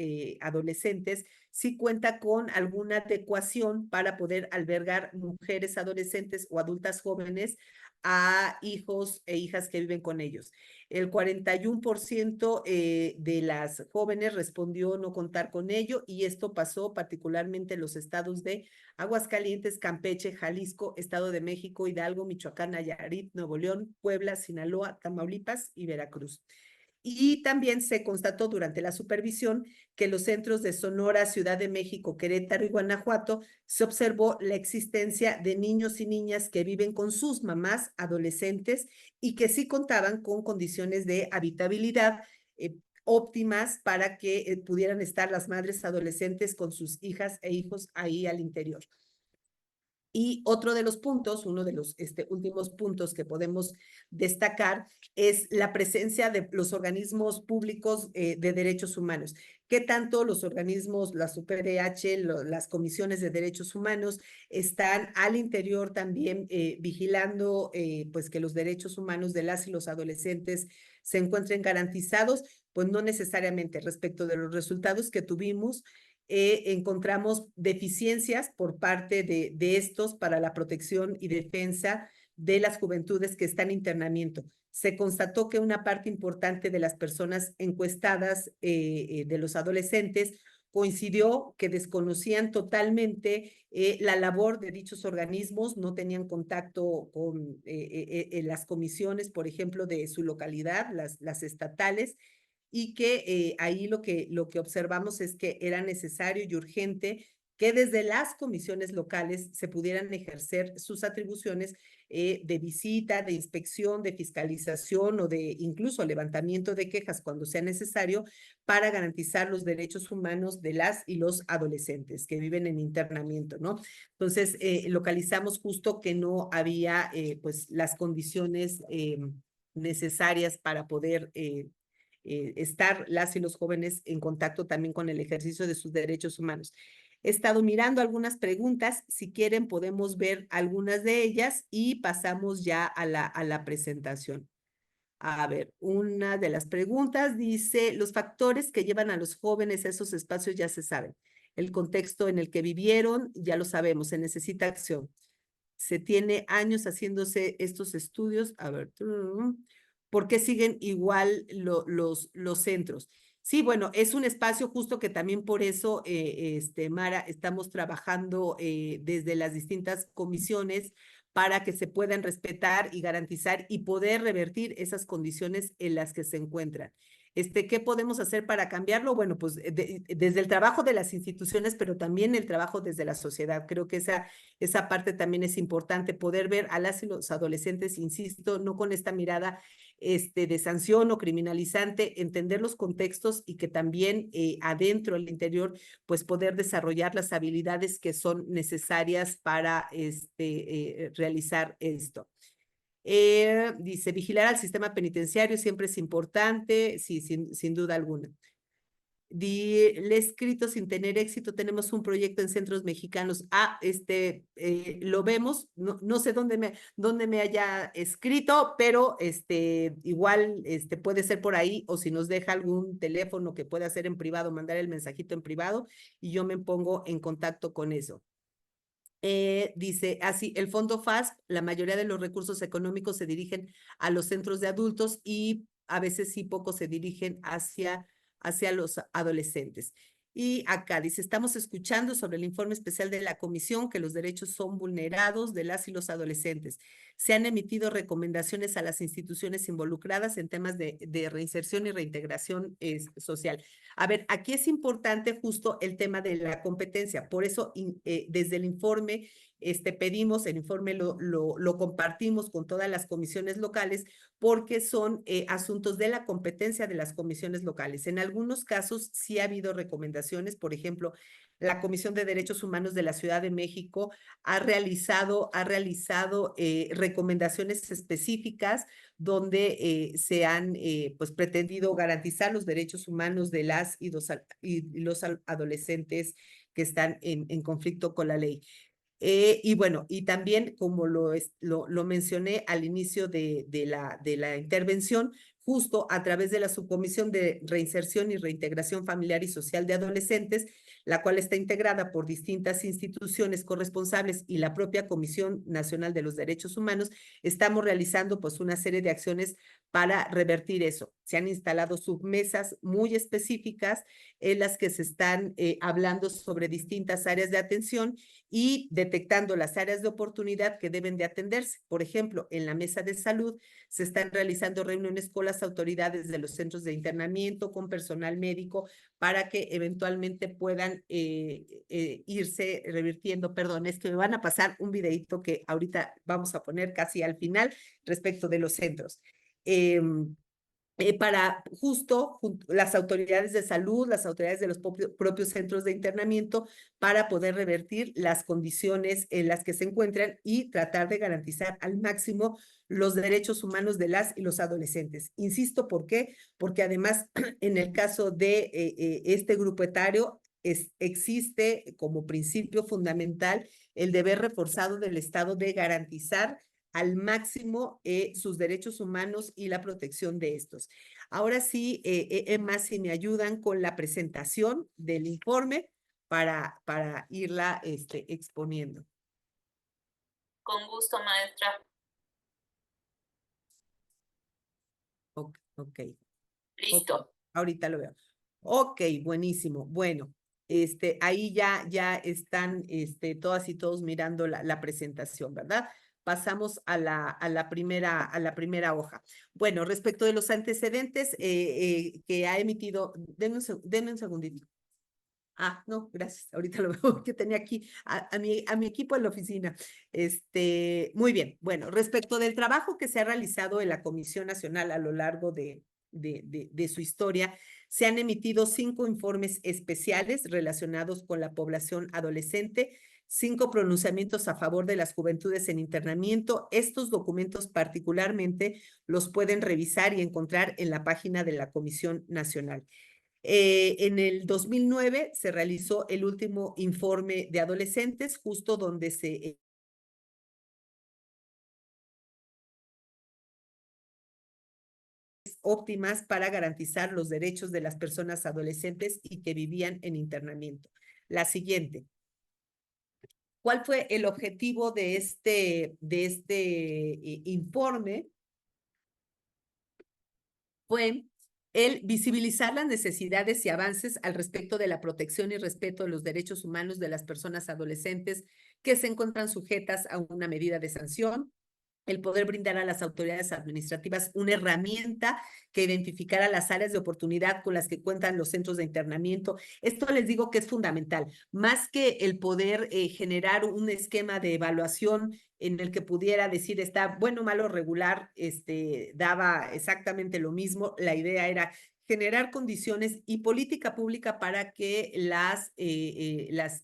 adolescentes, sí cuenta con alguna adecuación para poder albergar mujeres adolescentes o adultas jóvenes a hijos e hijas que viven con ellos. El 41% de las jóvenes respondió no contar con ello y esto pasó particularmente en los estados de Aguascalientes, Campeche, Jalisco, Estado de México, Hidalgo, Michoacán, Nayarit, Nuevo León, Puebla, Sinaloa, Tamaulipas y Veracruz. Y también se constató durante la supervisión que los centros de Sonora, Ciudad de México, Querétaro y Guanajuato se observó la existencia de niños y niñas que viven con sus mamás adolescentes y que sí contaban con condiciones de habitabilidad óptimas para que pudieran estar las madres adolescentes con sus hijas e hijos ahí al interior. Y otro de los puntos, uno de los últimos puntos que podemos destacar es la presencia de los organismos públicos de derechos humanos. ¿Qué tanto los organismos, la SUPDH, las comisiones de derechos humanos están al interior también vigilando pues que los derechos humanos de las y los adolescentes se encuentren garantizados? Pues no necesariamente. Respecto de los resultados que tuvimos, encontramos deficiencias por parte de estos para la protección y defensa de las juventudes que están en internamiento. Se constató que una parte importante de las personas encuestadas, de los adolescentes, coincidió que desconocían totalmente la labor de dichos organismos, no tenían contacto con las comisiones, por ejemplo, de su localidad, las estatales, y que ahí lo que observamos es que era necesario y urgente que desde las comisiones locales se pudieran ejercer sus atribuciones de visita, de inspección, de fiscalización o de incluso levantamiento de quejas cuando sea necesario para garantizar los derechos humanos de las y los adolescentes que viven en internamiento, ¿no? Entonces, localizamos justo que no había pues las condiciones necesarias para poder estar las y los jóvenes en contacto también con el ejercicio de sus derechos humanos. He estado mirando algunas preguntas, si quieren podemos ver algunas de ellas y pasamos ya a la presentación. A ver, una de las preguntas dice, los factores que llevan a los jóvenes a esos espacios ya se saben. El contexto en el que vivieron, ya lo sabemos, se necesita acción. Se tiene años haciéndose estos estudios. A ver, ¿por qué siguen igual los centros? Sí, bueno, es un espacio justo que también por eso, Mara, estamos trabajando desde las distintas comisiones para que se puedan respetar y garantizar y poder revertir esas condiciones en las que se encuentran. ¿Qué podemos hacer para cambiarlo? Bueno, pues desde el trabajo de las instituciones, pero también el trabajo desde la sociedad. Creo que esa parte también es importante, poder ver a las y los adolescentes, insisto, no con esta mirada de sanción o criminalizante, entender los contextos y que también adentro, al interior, pues poder desarrollar las habilidades que son necesarias para realizar esto. Dice, vigilar al sistema penitenciario siempre es importante, sí, sin duda alguna. Le he escrito sin tener éxito, tenemos un proyecto en centros mexicanos. Lo vemos, no sé dónde me haya escrito, pero igual puede ser por ahí, o si nos deja algún teléfono que pueda hacer en privado, mandar el mensajito en privado y yo me pongo en contacto con eso. Dice así, el fondo FASP, la mayoría de los recursos económicos se dirigen a los centros de adultos y a veces sí poco se dirigen hacia los adolescentes. Y acá dice, estamos escuchando sobre el informe especial de la Comisión que los derechos son vulnerados de las y los adolescentes. Se han emitido recomendaciones a las instituciones involucradas en temas de reinserción y reintegración social. A ver, aquí es importante justo el tema de la competencia. Por eso, desde el informe, pedimos, el informe lo compartimos con todas las comisiones locales porque son asuntos de la competencia de las comisiones locales. En algunos casos sí ha habido recomendaciones, por ejemplo, la Comisión de Derechos Humanos de la Ciudad de México ha realizado recomendaciones específicas donde se han pues pretendido garantizar los derechos humanos de las y los adolescentes que están en conflicto con la ley. Y bueno, y también como lo mencioné al inicio de la intervención, justo a través de la Subcomisión de Reinserción y Reintegración Familiar y Social de Adolescentes, la cual está integrada por distintas instituciones corresponsables y la propia Comisión Nacional de los Derechos Humanos, estamos realizando pues una serie de acciones para revertir eso. Se han instalado submesas muy específicas en las que se están hablando sobre distintas áreas de atención y detectando las áreas de oportunidad que deben de atenderse. Por ejemplo, en la mesa de salud se están realizando reuniones con las autoridades de los centros de internamiento, con personal médico, para que eventualmente puedan irse revirtiendo. Perdón, es que me van a pasar un videito que ahorita vamos a poner casi al final respecto de los centros. Para justo las autoridades de salud, las autoridades de los propios centros de internamiento, para poder revertir las condiciones en las que se encuentran y tratar de garantizar al máximo los derechos humanos de las y los adolescentes. Insisto, ¿por qué? Porque además, en el caso de este grupo etario, existe como principio fundamental el deber reforzado del Estado de garantizar al máximo sus derechos humanos y la protección de estos. Ahora sí, Emma, si me ayudan con la presentación del informe para irla exponiendo. Con gusto, maestra. Ok. Listo. Okay. Ahorita lo veo. Ok, buenísimo. Bueno, ahí ya están todas y todos mirando la presentación, ¿verdad? Pasamos a la primera hoja. Bueno, respecto de los antecedentes que ha emitido, denme un segundito. Ah, no, gracias. Ahorita lo veo que tenía aquí a mi equipo en la oficina. Muy bien. Bueno, respecto del trabajo que se ha realizado en la Comisión Nacional a lo largo de su historia, se han emitido 5 informes especiales relacionados con la población adolescente, 5 pronunciamientos a favor de las juventudes en internamiento. Estos documentos particularmente los pueden revisar y encontrar en la página de la Comisión Nacional. En el 2009 se realizó el último informe de adolescentes, justo donde se óptimas para garantizar los derechos de las personas adolescentes y que vivían en internamiento. La siguiente. ¿Cuál fue el objetivo de este informe? Fue el visibilizar las necesidades y avances al respecto de la protección y respeto de los derechos humanos de las personas adolescentes que se encuentran sujetas a una medida de sanción, el poder brindar a las autoridades administrativas una herramienta que identificara las áreas de oportunidad con las que cuentan los centros de internamiento. Esto les digo que es fundamental, más que el poder generar un esquema de evaluación en el que pudiera decir está bueno, malo, regular, daba exactamente lo mismo. La idea era generar condiciones y política pública para que las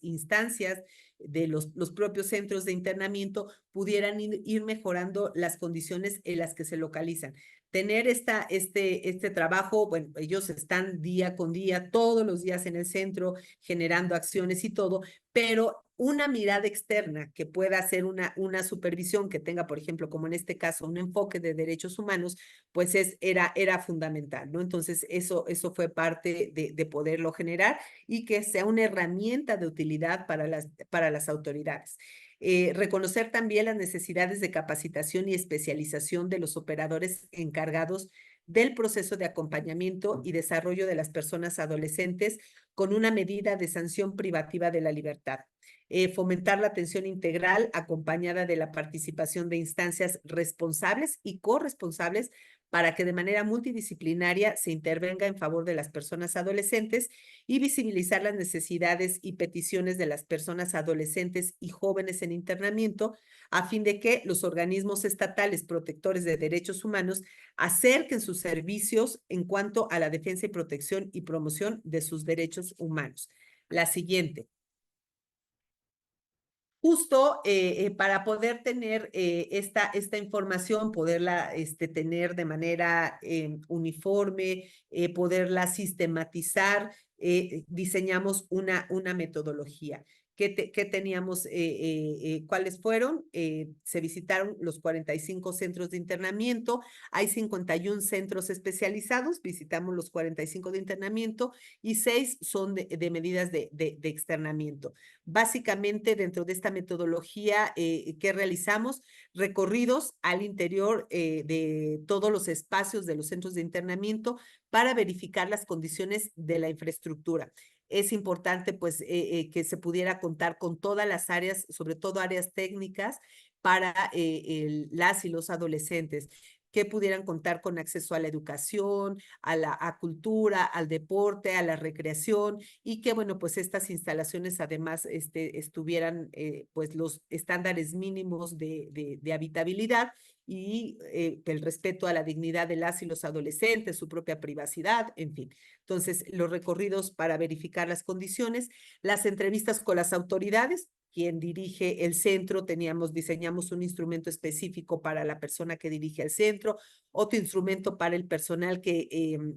instancias de los propios centros de internamiento pudieran ir mejorando las condiciones en las que se localizan. Tener este trabajo, bueno, ellos están día con día, todos los días en el centro, generando acciones y todo, pero una mirada externa que pueda hacer una supervisión que tenga, por ejemplo, como en este caso, un enfoque de derechos humanos, pues era fundamental, ¿no? Entonces, eso fue parte de poderlo generar y que sea una herramienta de utilidad para las autoridades. Reconocer también las necesidades de capacitación y especialización de los operadores encargados del proceso de acompañamiento y desarrollo de las personas adolescentes con una medida de sanción privativa de la libertad. Fomentar la atención integral acompañada de la participación de instancias responsables y corresponsables para que de manera multidisciplinaria se intervenga en favor de las personas adolescentes y visibilizar las necesidades y peticiones de las personas adolescentes y jóvenes en internamiento a fin de que los organismos estatales protectores de derechos humanos acerquen sus servicios en cuanto a la defensa y protección y promoción de sus derechos humanos. La siguiente. Justo para poder tener esta información, poderla tener de manera uniforme, poderla sistematizar, diseñamos una metodología. ¿Qué teníamos? ¿Cuáles fueron? Se visitaron los 45 centros de internamiento, hay 51 centros especializados, visitamos los 45 de internamiento y 6 son de medidas de externamiento. Básicamente, dentro de esta metodología que realizamos, recorridos al interior de todos los espacios de los centros de internamiento para verificar las condiciones de la infraestructura. Es importante, pues, que se pudiera contar con todas las áreas, sobre todo áreas técnicas, para las y los adolescentes, que pudieran contar con acceso a la educación, a cultura, al deporte, a la recreación, y que, bueno, pues estas instalaciones además estuvieran, pues, los estándares mínimos de habitabilidad y el respeto a la dignidad de las y los adolescentes, su propia privacidad, en fin. Entonces, los recorridos para verificar las condiciones, las entrevistas con las autoridades, quien dirige el centro, diseñamos un instrumento específico para la persona que dirige el centro, otro instrumento para el personal que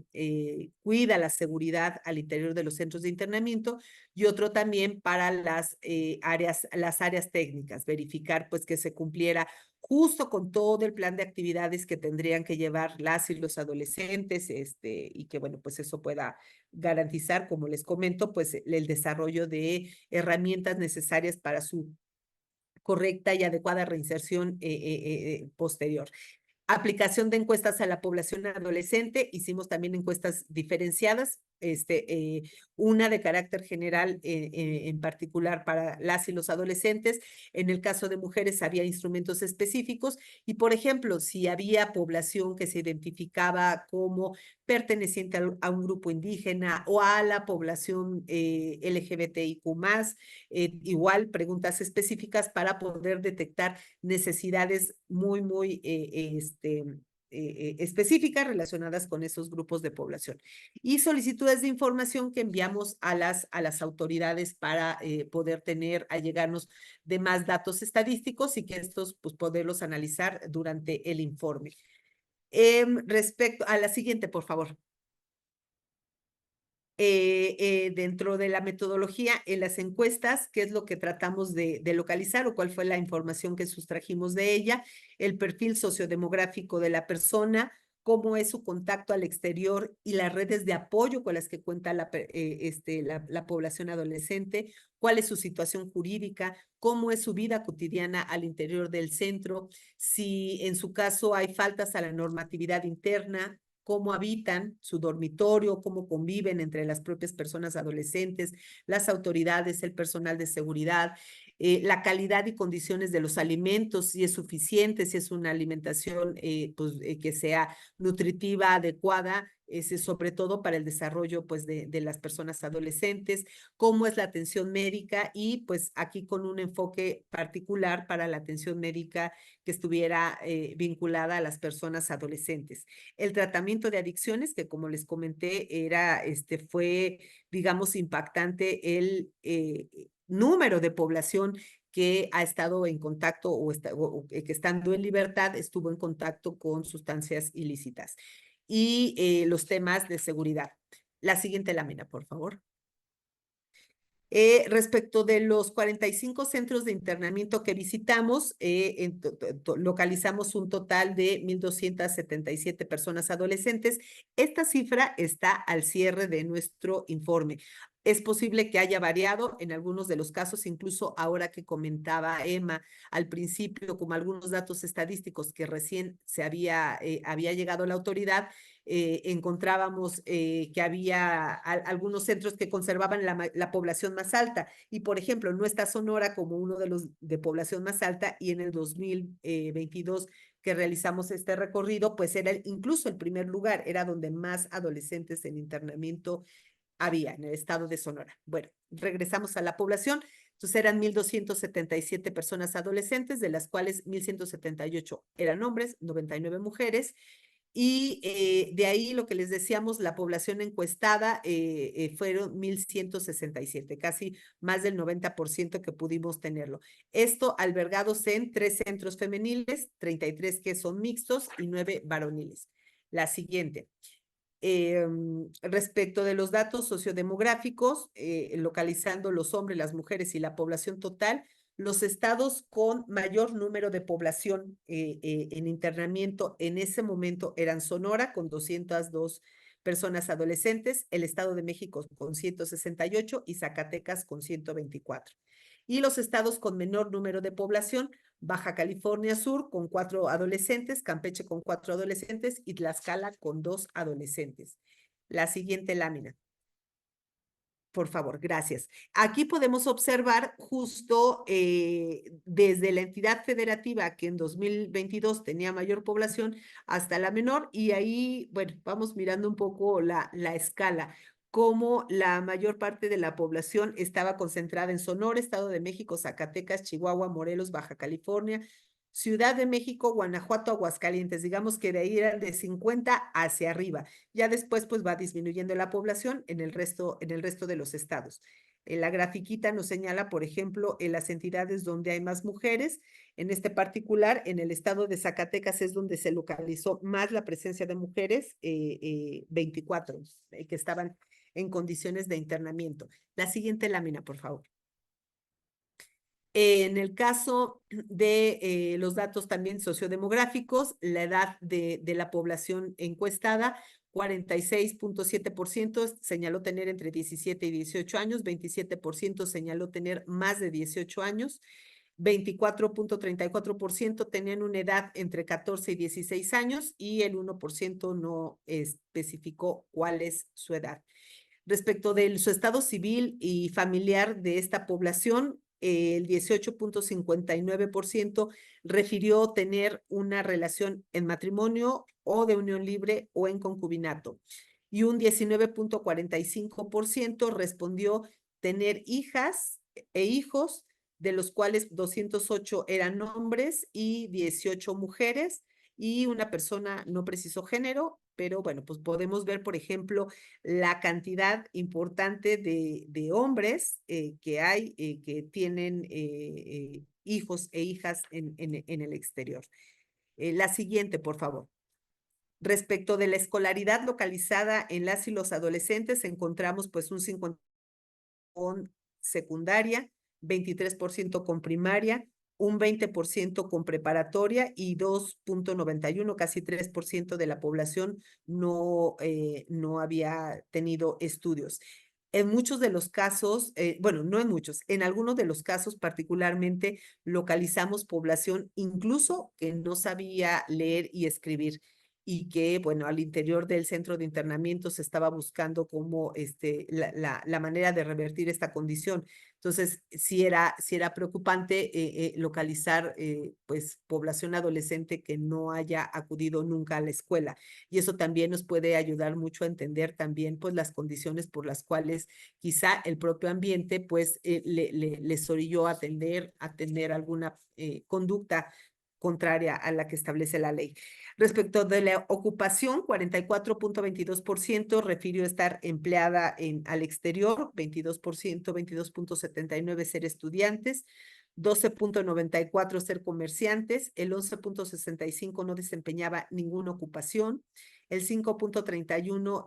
cuida la seguridad al interior de los centros de internamiento y otro también para las áreas técnicas, verificar pues que se cumpliera justo con todo el plan de actividades que tendrían que llevar las y los adolescentes, y que bueno, pues eso pueda garantizar, como les comento, pues el desarrollo de herramientas necesarias para su correcta y adecuada reinserción posterior. Aplicación de encuestas a la población adolescente, hicimos también encuestas diferenciadas, una de carácter general en particular para las y los adolescentes. En el caso de mujeres había instrumentos específicos y, por ejemplo, si había población que se identificaba como perteneciente a un grupo indígena o a la población LGBTIQ+, igual preguntas específicas para poder detectar necesidades muy específicas relacionadas con esos grupos de población. Y solicitudes de información que enviamos a las autoridades para poder allegarnos de más datos estadísticos y que estos pues poderlos analizar durante el informe. Respecto a la siguiente, por favor. dentro de la metodología en las encuestas, qué es lo que tratamos de localizar o cuál fue la información que sustrajimos de ella, el perfil sociodemográfico de la persona, cómo es su contacto al exterior y las redes de apoyo con las que cuenta la población adolescente, cuál es su situación jurídica, cómo es su vida cotidiana al interior del centro, si en su caso hay faltas a la normatividad interna, cómo habitan su dormitorio, cómo conviven entre las propias personas adolescentes, las autoridades, el personal de seguridad, la calidad y condiciones de los alimentos, si es suficiente, si es una alimentación que sea nutritiva, adecuada, sobre todo para el desarrollo pues, de las personas adolescentes, cómo es la atención médica y pues aquí con un enfoque particular para la atención médica que estuviera vinculada a las personas adolescentes. El tratamiento de adicciones, que como les comenté, fue, digamos, impactante el número de población que ha estado en contacto que estando en libertad estuvo en contacto con sustancias ilícitas. Y los temas de seguridad. La siguiente lámina, por favor. Respecto de los 45 centros de internamiento que visitamos, localizamos un total de 1,277 personas adolescentes. Esta cifra está al cierre de nuestro informe. Es posible que haya variado en algunos de los casos, incluso ahora que comentaba Emma al principio, como algunos datos estadísticos que recién había llegado la autoridad, encontrábamos que había algunos centros que conservaban la población más alta. Y, por ejemplo, no está Sonora como uno de los de población más alta y en el 2022 que realizamos este recorrido, pues era incluso el primer lugar, era donde más adolescentes en internamiento había en el estado de Sonora. Bueno, regresamos a la población. Entonces eran 1,277 personas adolescentes, de las cuales 1,178 eran hombres, 99 mujeres. Y de ahí lo que les decíamos, la población encuestada fueron 1,167, casi más del 90% que pudimos tenerlo. Esto albergados en 3 centros femeniles, 33 que son mixtos y 9 varoniles. La siguiente. Respecto de los datos sociodemográficos, localizando los hombres, las mujeres y la población total, los estados con mayor número de población en internamiento en ese momento eran Sonora con 202 personas adolescentes, el Estado de México con 168 y Zacatecas con 124. Y los estados con menor número de población, Baja California Sur con 4 adolescentes, Campeche con 4 adolescentes y Tlaxcala con 2 adolescentes. La siguiente lámina. Por favor, gracias. Aquí podemos observar justo desde la entidad federativa que en 2022 tenía mayor población hasta la menor y ahí, bueno, vamos mirando un poco la escala, cómo la mayor parte de la población estaba concentrada en Sonora, Estado de México, Zacatecas, Chihuahua, Morelos, Baja California, Ciudad de México, Guanajuato, Aguascalientes, digamos que de ahí eran de 50 hacia arriba. Ya después pues va disminuyendo la población en el resto de los estados. La grafiquita nos señala, por ejemplo, en las entidades donde hay más mujeres. En este particular, en el estado de Zacatecas es donde se localizó más la presencia de mujeres, 24, que estaban en condiciones de internamiento. La siguiente lámina, por favor. En el caso de los datos también sociodemográficos, la edad de la población encuestada, 46.7% señaló tener entre 17 y 18 años, 27% señaló tener más de 18 años, 24.34% tenían una edad entre 14 y 16 años y el 1% no especificó cuál es su edad. Respecto de su estado civil y familiar de esta población, el 18.59% refirió tener una relación en matrimonio o de unión libre o en concubinato. Y un 19.45% respondió tener hijas e hijos, de los cuales 208 eran hombres y 18 mujeres, y una persona no precisó género, pero bueno, pues podemos ver, por ejemplo, la cantidad importante de hombres que hay que tienen hijos e hijas en el exterior. La siguiente, por favor. Respecto de la escolaridad localizada en las y los adolescentes, encontramos pues un 50% con secundaria, 23% con primaria, un 20% con preparatoria y 2.91, casi 3% de la población no había tenido estudios. En muchos de los casos, bueno, no en muchos, en algunos de los casos particularmente localizamos población incluso que no sabía leer y escribir y que, bueno, al interior del centro de internamiento se estaba buscando cómo la manera de revertir esta condición. Entonces, sí era preocupante localizar pues población adolescente que no haya acudido nunca a la escuela. Y eso también nos puede ayudar mucho a entender también pues las condiciones por las cuales quizá el propio ambiente pues les orilló a tener alguna conducta contraria a la que establece la ley. Respecto de la ocupación, 44.22% refirió estar empleada al exterior, 22%, 22.79% ser estudiantes, 12.94% ser comerciantes, el 11.65% no desempeñaba ninguna ocupación, el 5.31%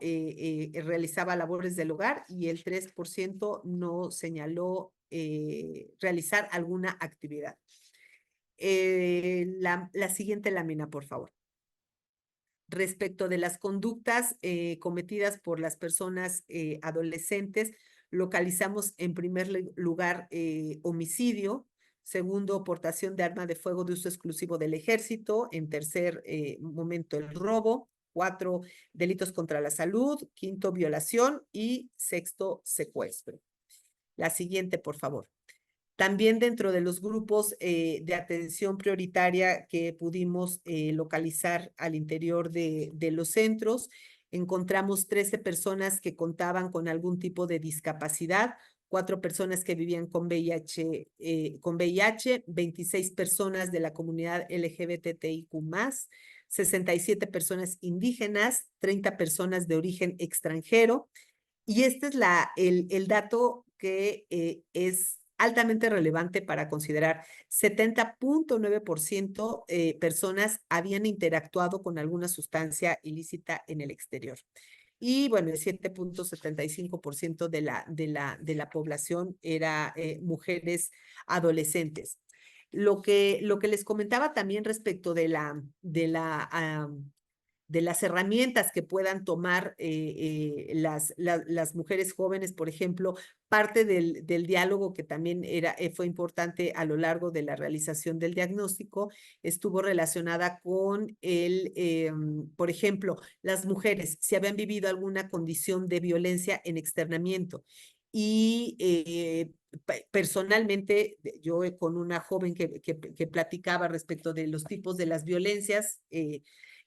realizaba labores del hogar y el 3% no señaló realizar alguna actividad. La siguiente lámina, por favor. Respecto de las conductas cometidas por las personas adolescentes, localizamos en primer lugar homicidio, segundo, portación de arma de fuego de uso exclusivo del ejército, en tercer momento el robo, 4, delitos contra la salud, quinto, violación y sexto, secuestro. La siguiente, por favor. También dentro de los grupos de atención prioritaria que pudimos localizar al interior de los centros, encontramos 13 personas que contaban con algún tipo de discapacidad, 4 personas que vivían con VIH, 26 personas de la comunidad LGBTIQ+, 67 personas indígenas, 30 personas de origen extranjero. Y este es el dato que es altamente relevante para considerar. 70.9% personas habían interactuado con alguna sustancia ilícita en el exterior. Y bueno, el 7.75% de la población era mujeres adolescentes. Lo que les comentaba también respecto de las herramientas que puedan tomar las mujeres jóvenes, por ejemplo, parte del diálogo que también fue importante a lo largo de la realización del diagnóstico, estuvo relacionada con por ejemplo, las mujeres, si habían vivido alguna condición de violencia en externamiento. Y personalmente, yo con una joven que platicaba respecto de los tipos de las violencias,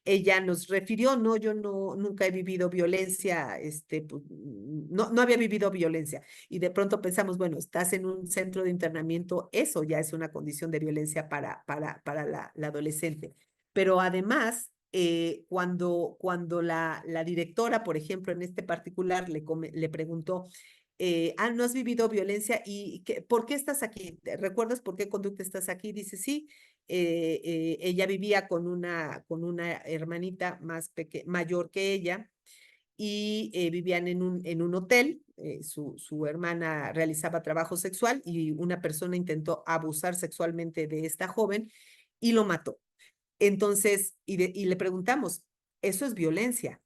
ella nos refirió, no, yo nunca he vivido violencia, pues, no había vivido violencia. Y de pronto pensamos, bueno, estás en un centro de internamiento, eso ya es una condición de violencia para la adolescente. Pero además, cuando la directora, por ejemplo, en este particular, le preguntó, ¿no has vivido violencia? ¿Y por qué estás aquí? ¿Recuerdas por qué conducta estás aquí? Dice, sí, ella vivía con una hermanita mayor que ella y vivían en un hotel. Su hermana realizaba trabajo sexual y una persona intentó abusar sexualmente de esta joven y lo mató. Entonces, y le preguntamos, ¿eso es violencia?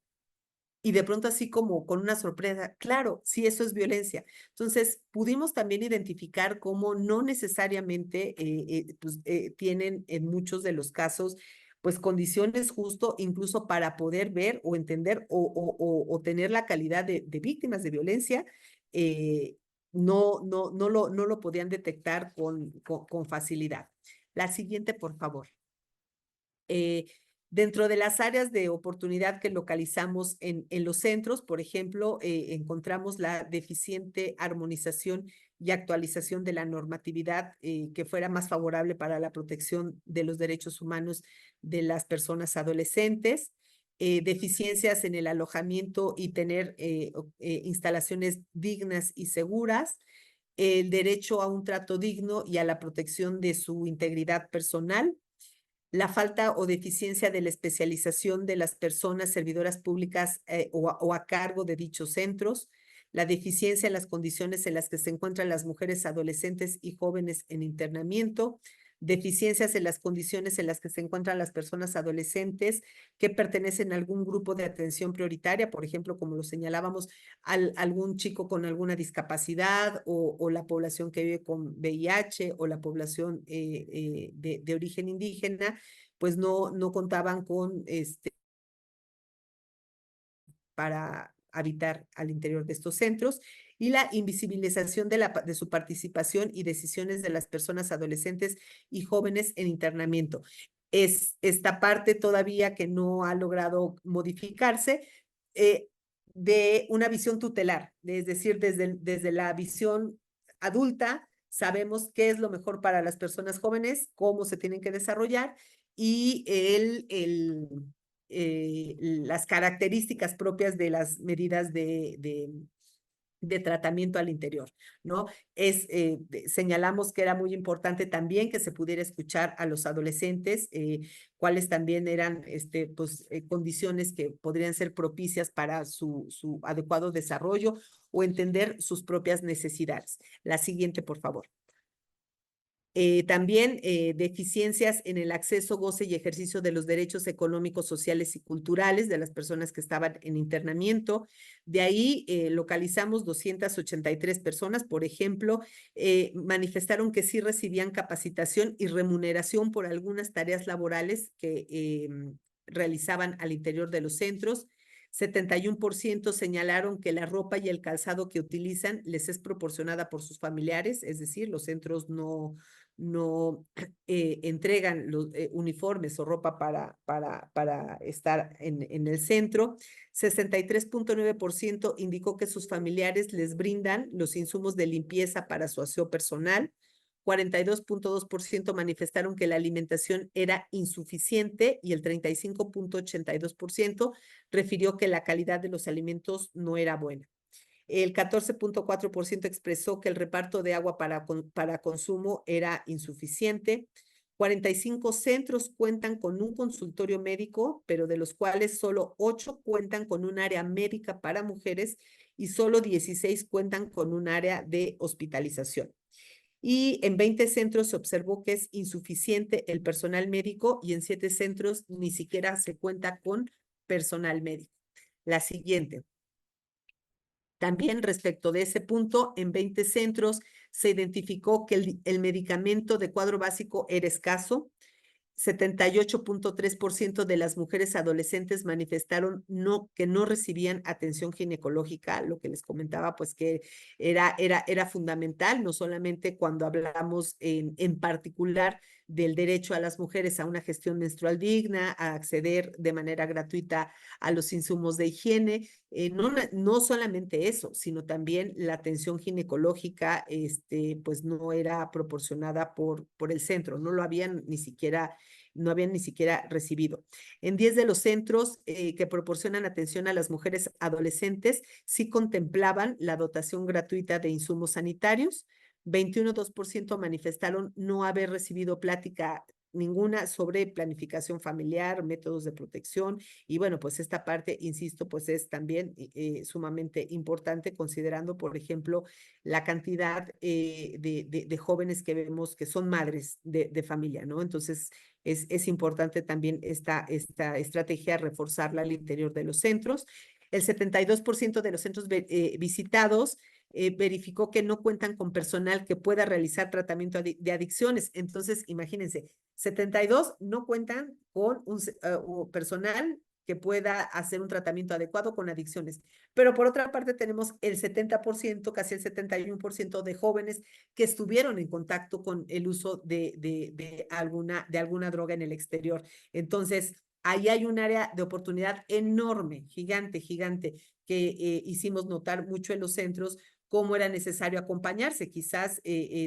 Y de pronto así como con una sorpresa, claro, sí, eso es violencia. Entonces, pudimos también identificar cómo no necesariamente tienen en muchos de los casos pues condiciones justo incluso para poder ver o entender o tener la calidad de víctimas de violencia, no lo podían detectar con facilidad. La siguiente, por favor. Dentro de las áreas de oportunidad que localizamos en los centros, por ejemplo, encontramos la deficiente armonización y actualización de la normatividad que fuera más favorable para la protección de los derechos humanos de las personas adolescentes, deficiencias en el alojamiento y tener instalaciones dignas y seguras, el derecho a un trato digno y a la protección de su integridad personal, la falta o deficiencia de la especialización de las personas servidoras públicas o a cargo de dichos centros, la deficiencia en las condiciones en las que se encuentran las mujeres adolescentes y jóvenes en internamiento, deficiencias en las condiciones en las que se encuentran las personas adolescentes que pertenecen a algún grupo de atención prioritaria, por ejemplo, como lo señalábamos, algún chico con alguna discapacidad o la población que vive con VIH o la población de origen indígena, pues no contaban con para habitar al interior de estos centros, y la invisibilización de su participación y decisiones de las personas adolescentes y jóvenes en internamiento. Es esta parte todavía que no ha logrado modificarse de una visión tutelar, es decir, desde la visión adulta, sabemos qué es lo mejor para las personas jóvenes, cómo se tienen que desarrollar y las características propias de las medidas de tratamiento al interior, ¿no? Señalamos que era muy importante también que se pudiera escuchar a los adolescentes, cuáles también eran condiciones que podrían ser propicias para su adecuado desarrollo o entender sus propias necesidades. La siguiente, por favor. También deficiencias en el acceso, goce y ejercicio de los derechos económicos, sociales y culturales de las personas que estaban en internamiento. De ahí localizamos 283 personas, por ejemplo, manifestaron que sí recibían capacitación y remuneración por algunas tareas laborales que realizaban al interior de los centros. 71% señalaron que la ropa y el calzado que utilizan les es proporcionada por sus familiares, es decir, los centros no entregan los uniformes o ropa para estar en el centro. 63.9% indicó que sus familiares les brindan los insumos de limpieza para su aseo personal. 42.2% manifestaron que la alimentación era insuficiente y el 35.82% refirió que la calidad de los alimentos no era buena. El 14.4% expresó que el reparto de agua para consumo era insuficiente. 45 centros cuentan con un consultorio médico, pero de los cuales solo 8 cuentan con un área médica para mujeres y solo 16 cuentan con un área de hospitalización. Y en 20 centros se observó que es insuficiente el personal médico y en 7 centros ni siquiera se cuenta con personal médico. La siguiente. También respecto de ese punto, en 20 centros se identificó que el medicamento de cuadro básico era escaso. 78.3% de las mujeres adolescentes manifestaron que no recibían atención ginecológica, lo que les comentaba, pues que era fundamental, no solamente cuando hablamos en particular del derecho a las mujeres a una gestión menstrual digna, a acceder de manera gratuita a los insumos de higiene, no solamente eso, sino también la atención ginecológica, pues no era proporcionada por el centro, no habían ni siquiera recibido. En 10 de los centros que proporcionan atención a las mujeres adolescentes, sí contemplaban la dotación gratuita de insumos sanitarios. 21.2% manifestaron no haber recibido plática ninguna sobre planificación familiar, métodos de protección. Y bueno, pues esta parte, insisto, pues es también sumamente importante considerando, por ejemplo, la cantidad de jóvenes que vemos que son madres de familia, ¿no? Entonces, es importante también esta estrategia reforzarla al interior de los centros. El 72% de los centros visitados verificó que no cuentan con personal que pueda realizar tratamiento de adicciones. Entonces, imagínense, 72 no cuentan con un personal que pueda hacer un tratamiento adecuado con adicciones. Pero por otra parte tenemos el 70%, casi el 71% de jóvenes que estuvieron en contacto con el uso de alguna droga en el exterior. Entonces, ahí hay un área de oportunidad enorme, gigante, que hicimos notar mucho en los centros cómo era necesario acompañarse, quizás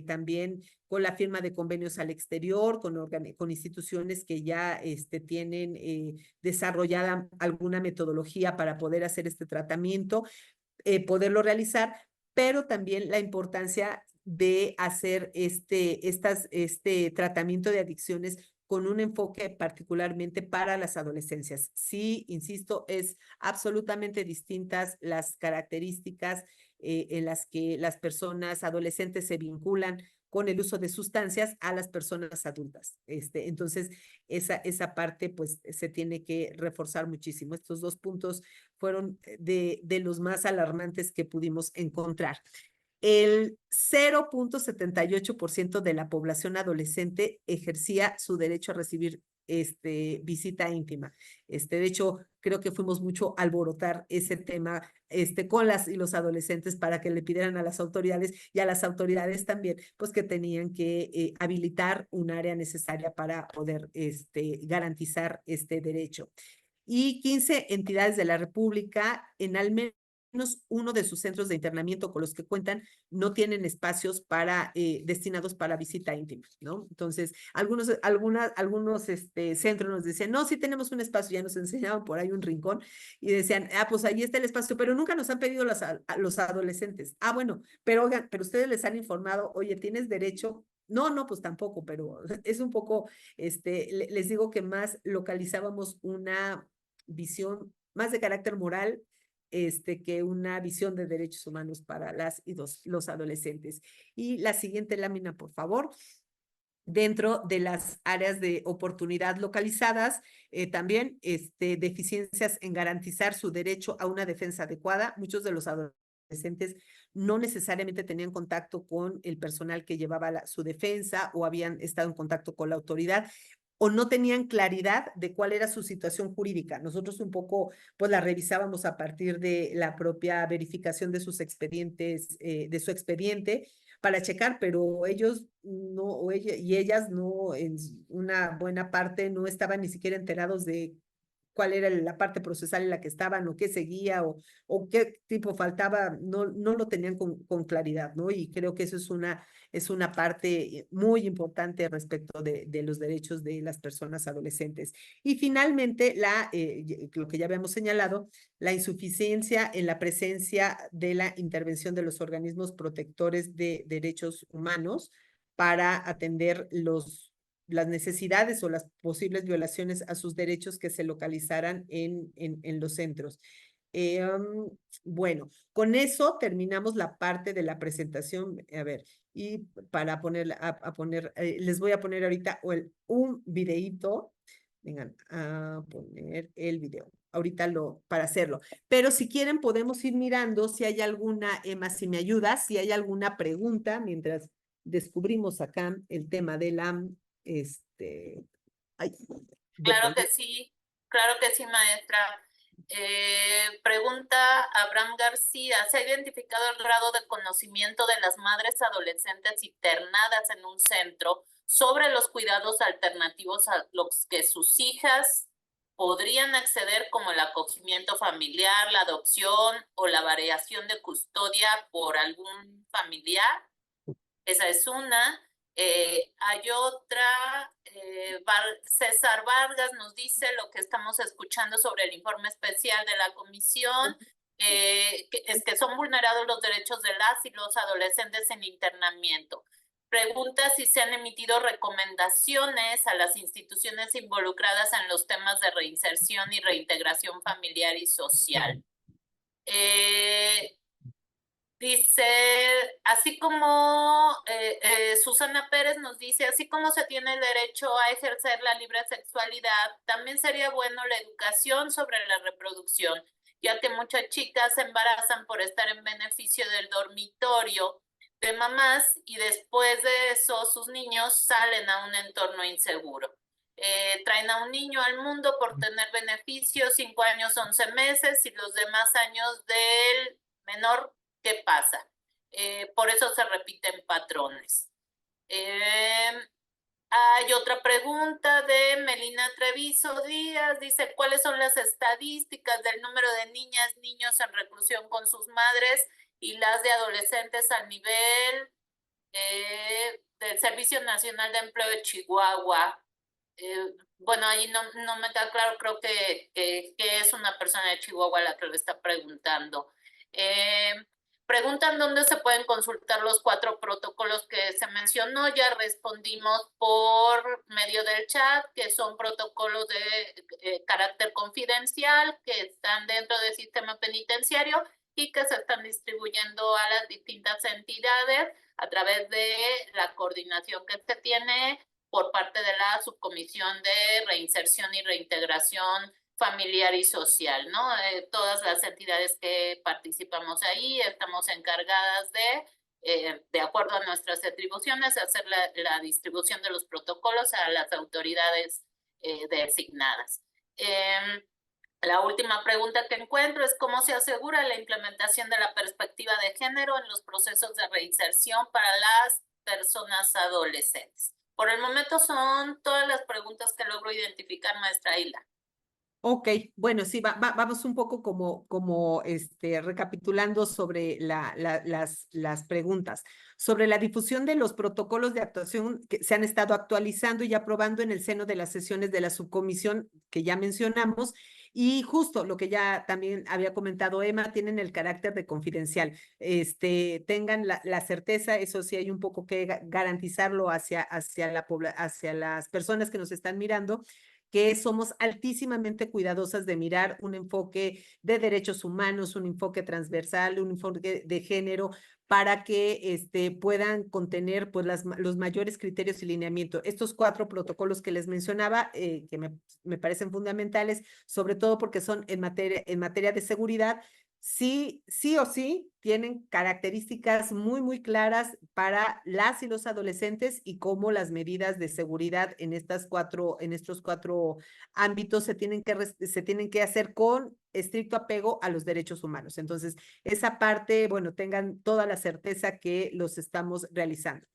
también con la firma de convenios al exterior, con instituciones que ya tienen desarrollada alguna metodología para poder hacer este tratamiento, poderlo realizar, pero también la importancia de hacer este tratamiento de adicciones con un enfoque particularmente para las adolescencias. Sí, insisto, es absolutamente distintas las características en las que las personas adolescentes se vinculan con el uso de sustancias a las personas adultas. Entonces, esa parte pues se tiene que reforzar muchísimo. Estos dos puntos fueron de los más alarmantes que pudimos encontrar. El 0,78% de la población adolescente ejercía su derecho a recibir visita íntima. De hecho, creo que fuimos mucho a alborotar ese tema con las y los adolescentes para que le pidieran a las autoridades y a las autoridades también, pues que tenían que habilitar un área necesaria para poder garantizar este derecho. Y 15 entidades de la República en al menos uno de sus centros de internamiento con los que cuentan no tienen espacios destinados para visita íntima, ¿no? Entonces, algunos centros nos decían, no, sí tenemos un espacio, ya nos enseñaban por ahí un rincón y decían, pues ahí está el espacio, pero nunca nos han pedido los adolescentes. Bueno, pero oigan, pero ustedes les han informado, oye, tienes derecho. No, no, pues tampoco, pero es un poco, les digo que más localizábamos una visión más de carácter moral que una visión de derechos humanos para las y los adolescentes. Y la siguiente lámina, por favor. Dentro de las áreas de oportunidad localizadas, también deficiencias en garantizar su derecho a una defensa adecuada. Muchos de los adolescentes no necesariamente tenían contacto con el personal que llevaba su defensa o habían estado en contacto con la autoridad o no tenían claridad de cuál era su situación jurídica. Nosotros un poco, pues la revisábamos a partir de la propia verificación de sus expedientes, de su expediente, para checar, pero ellos no, y ellas no, en una buena parte no estaban ni siquiera enterados de cuál era la parte procesal en la que estaban o qué seguía o qué tipo faltaba, no lo tenían con claridad, ¿no? Y creo que eso es una parte muy importante respecto de los derechos de las personas adolescentes. Y finalmente, lo que ya habíamos señalado, la insuficiencia en la presencia de la intervención de los organismos protectores de derechos humanos para atender las necesidades o las posibles violaciones a sus derechos que se localizaran en los centros. Bueno, con eso terminamos la parte de la presentación. A ver, y para poner, les voy a poner ahorita un videíto. Vengan a poner el video. Ahorita para hacerlo. Pero si quieren, podemos ir mirando si hay alguna, Emma, si me ayudas, si hay alguna pregunta mientras descubrimos acá el tema de la ay, claro que sí, maestra. Pregunta Abraham García, ¿se ha identificado el grado de conocimiento de las madres adolescentes internadas en un centro sobre los cuidados alternativos a los que sus hijas podrían acceder, como el acogimiento familiar, la adopción o la variación de custodia por algún familiar? Esa es una. Hay otra, César Vargas nos dice lo que estamos escuchando sobre el informe especial de la comisión, es que son vulnerados los derechos de las y los adolescentes en internamiento. Pregunta si se han emitido recomendaciones a las instituciones involucradas en los temas de reinserción y reintegración familiar y social. Dice, así como Susana Pérez nos dice, así como se tiene el derecho a ejercer la libre sexualidad, también sería bueno la educación sobre la reproducción, ya que muchas chicas se embarazan por estar en beneficio del dormitorio de mamás y después de eso sus niños salen a un entorno inseguro. Traen a un niño al mundo por tener beneficios, 5 años, 11 meses y los demás años del menor. ¿Qué pasa? Por eso se repiten patrones. Hay otra pregunta de Melina Treviso Díaz. Dice, ¿cuáles son las estadísticas del número de niñas, niños en reclusión con sus madres y las de adolescentes al nivel del Servicio Nacional de Empleo de Chihuahua? Bueno, ahí no me queda claro, creo que es una persona de Chihuahua la que lo está preguntando. Preguntan dónde se pueden consultar los 4 protocolos que se mencionó. Ya respondimos por medio del chat, que son protocolos de carácter confidencial, que están dentro del sistema penitenciario y que se están distribuyendo a las distintas entidades a través de la coordinación que se tiene por parte de la Subcomisión de Reinserción y Reintegración Familiar y Social, ¿no? Todas las entidades que participamos ahí estamos encargadas de acuerdo a nuestras atribuciones, hacer la distribución de los protocolos a las autoridades designadas. La última pregunta que encuentro es cómo se asegura la implementación de la perspectiva de género en los procesos de reinserción para las personas adolescentes. Por el momento son todas las preguntas que logro identificar, maestra Hilda. Ok, bueno, sí, vamos un poco como recapitulando sobre las preguntas. Sobre la difusión de los protocolos de actuación que se han estado actualizando y aprobando en el seno de las sesiones de la subcomisión que ya mencionamos, y justo lo que ya también había comentado Emma, tienen el carácter de confidencial. Tengan la certeza, eso sí hay un poco que garantizarlo hacia las personas que nos están mirando, que somos altísimamente cuidadosas de mirar un enfoque de derechos humanos, un enfoque transversal, un enfoque de género, para que puedan contener pues, los mayores criterios y lineamiento. Estos 4 protocolos que les mencionaba, que me parecen fundamentales, sobre todo porque son en materia de seguridad, sí o sí tienen características muy claras para las y los adolescentes y cómo las medidas de seguridad en estos 4 ámbitos se tienen que hacer con estricto apego a los derechos humanos. Entonces, esa parte, bueno, tengan toda la certeza que los estamos realizando.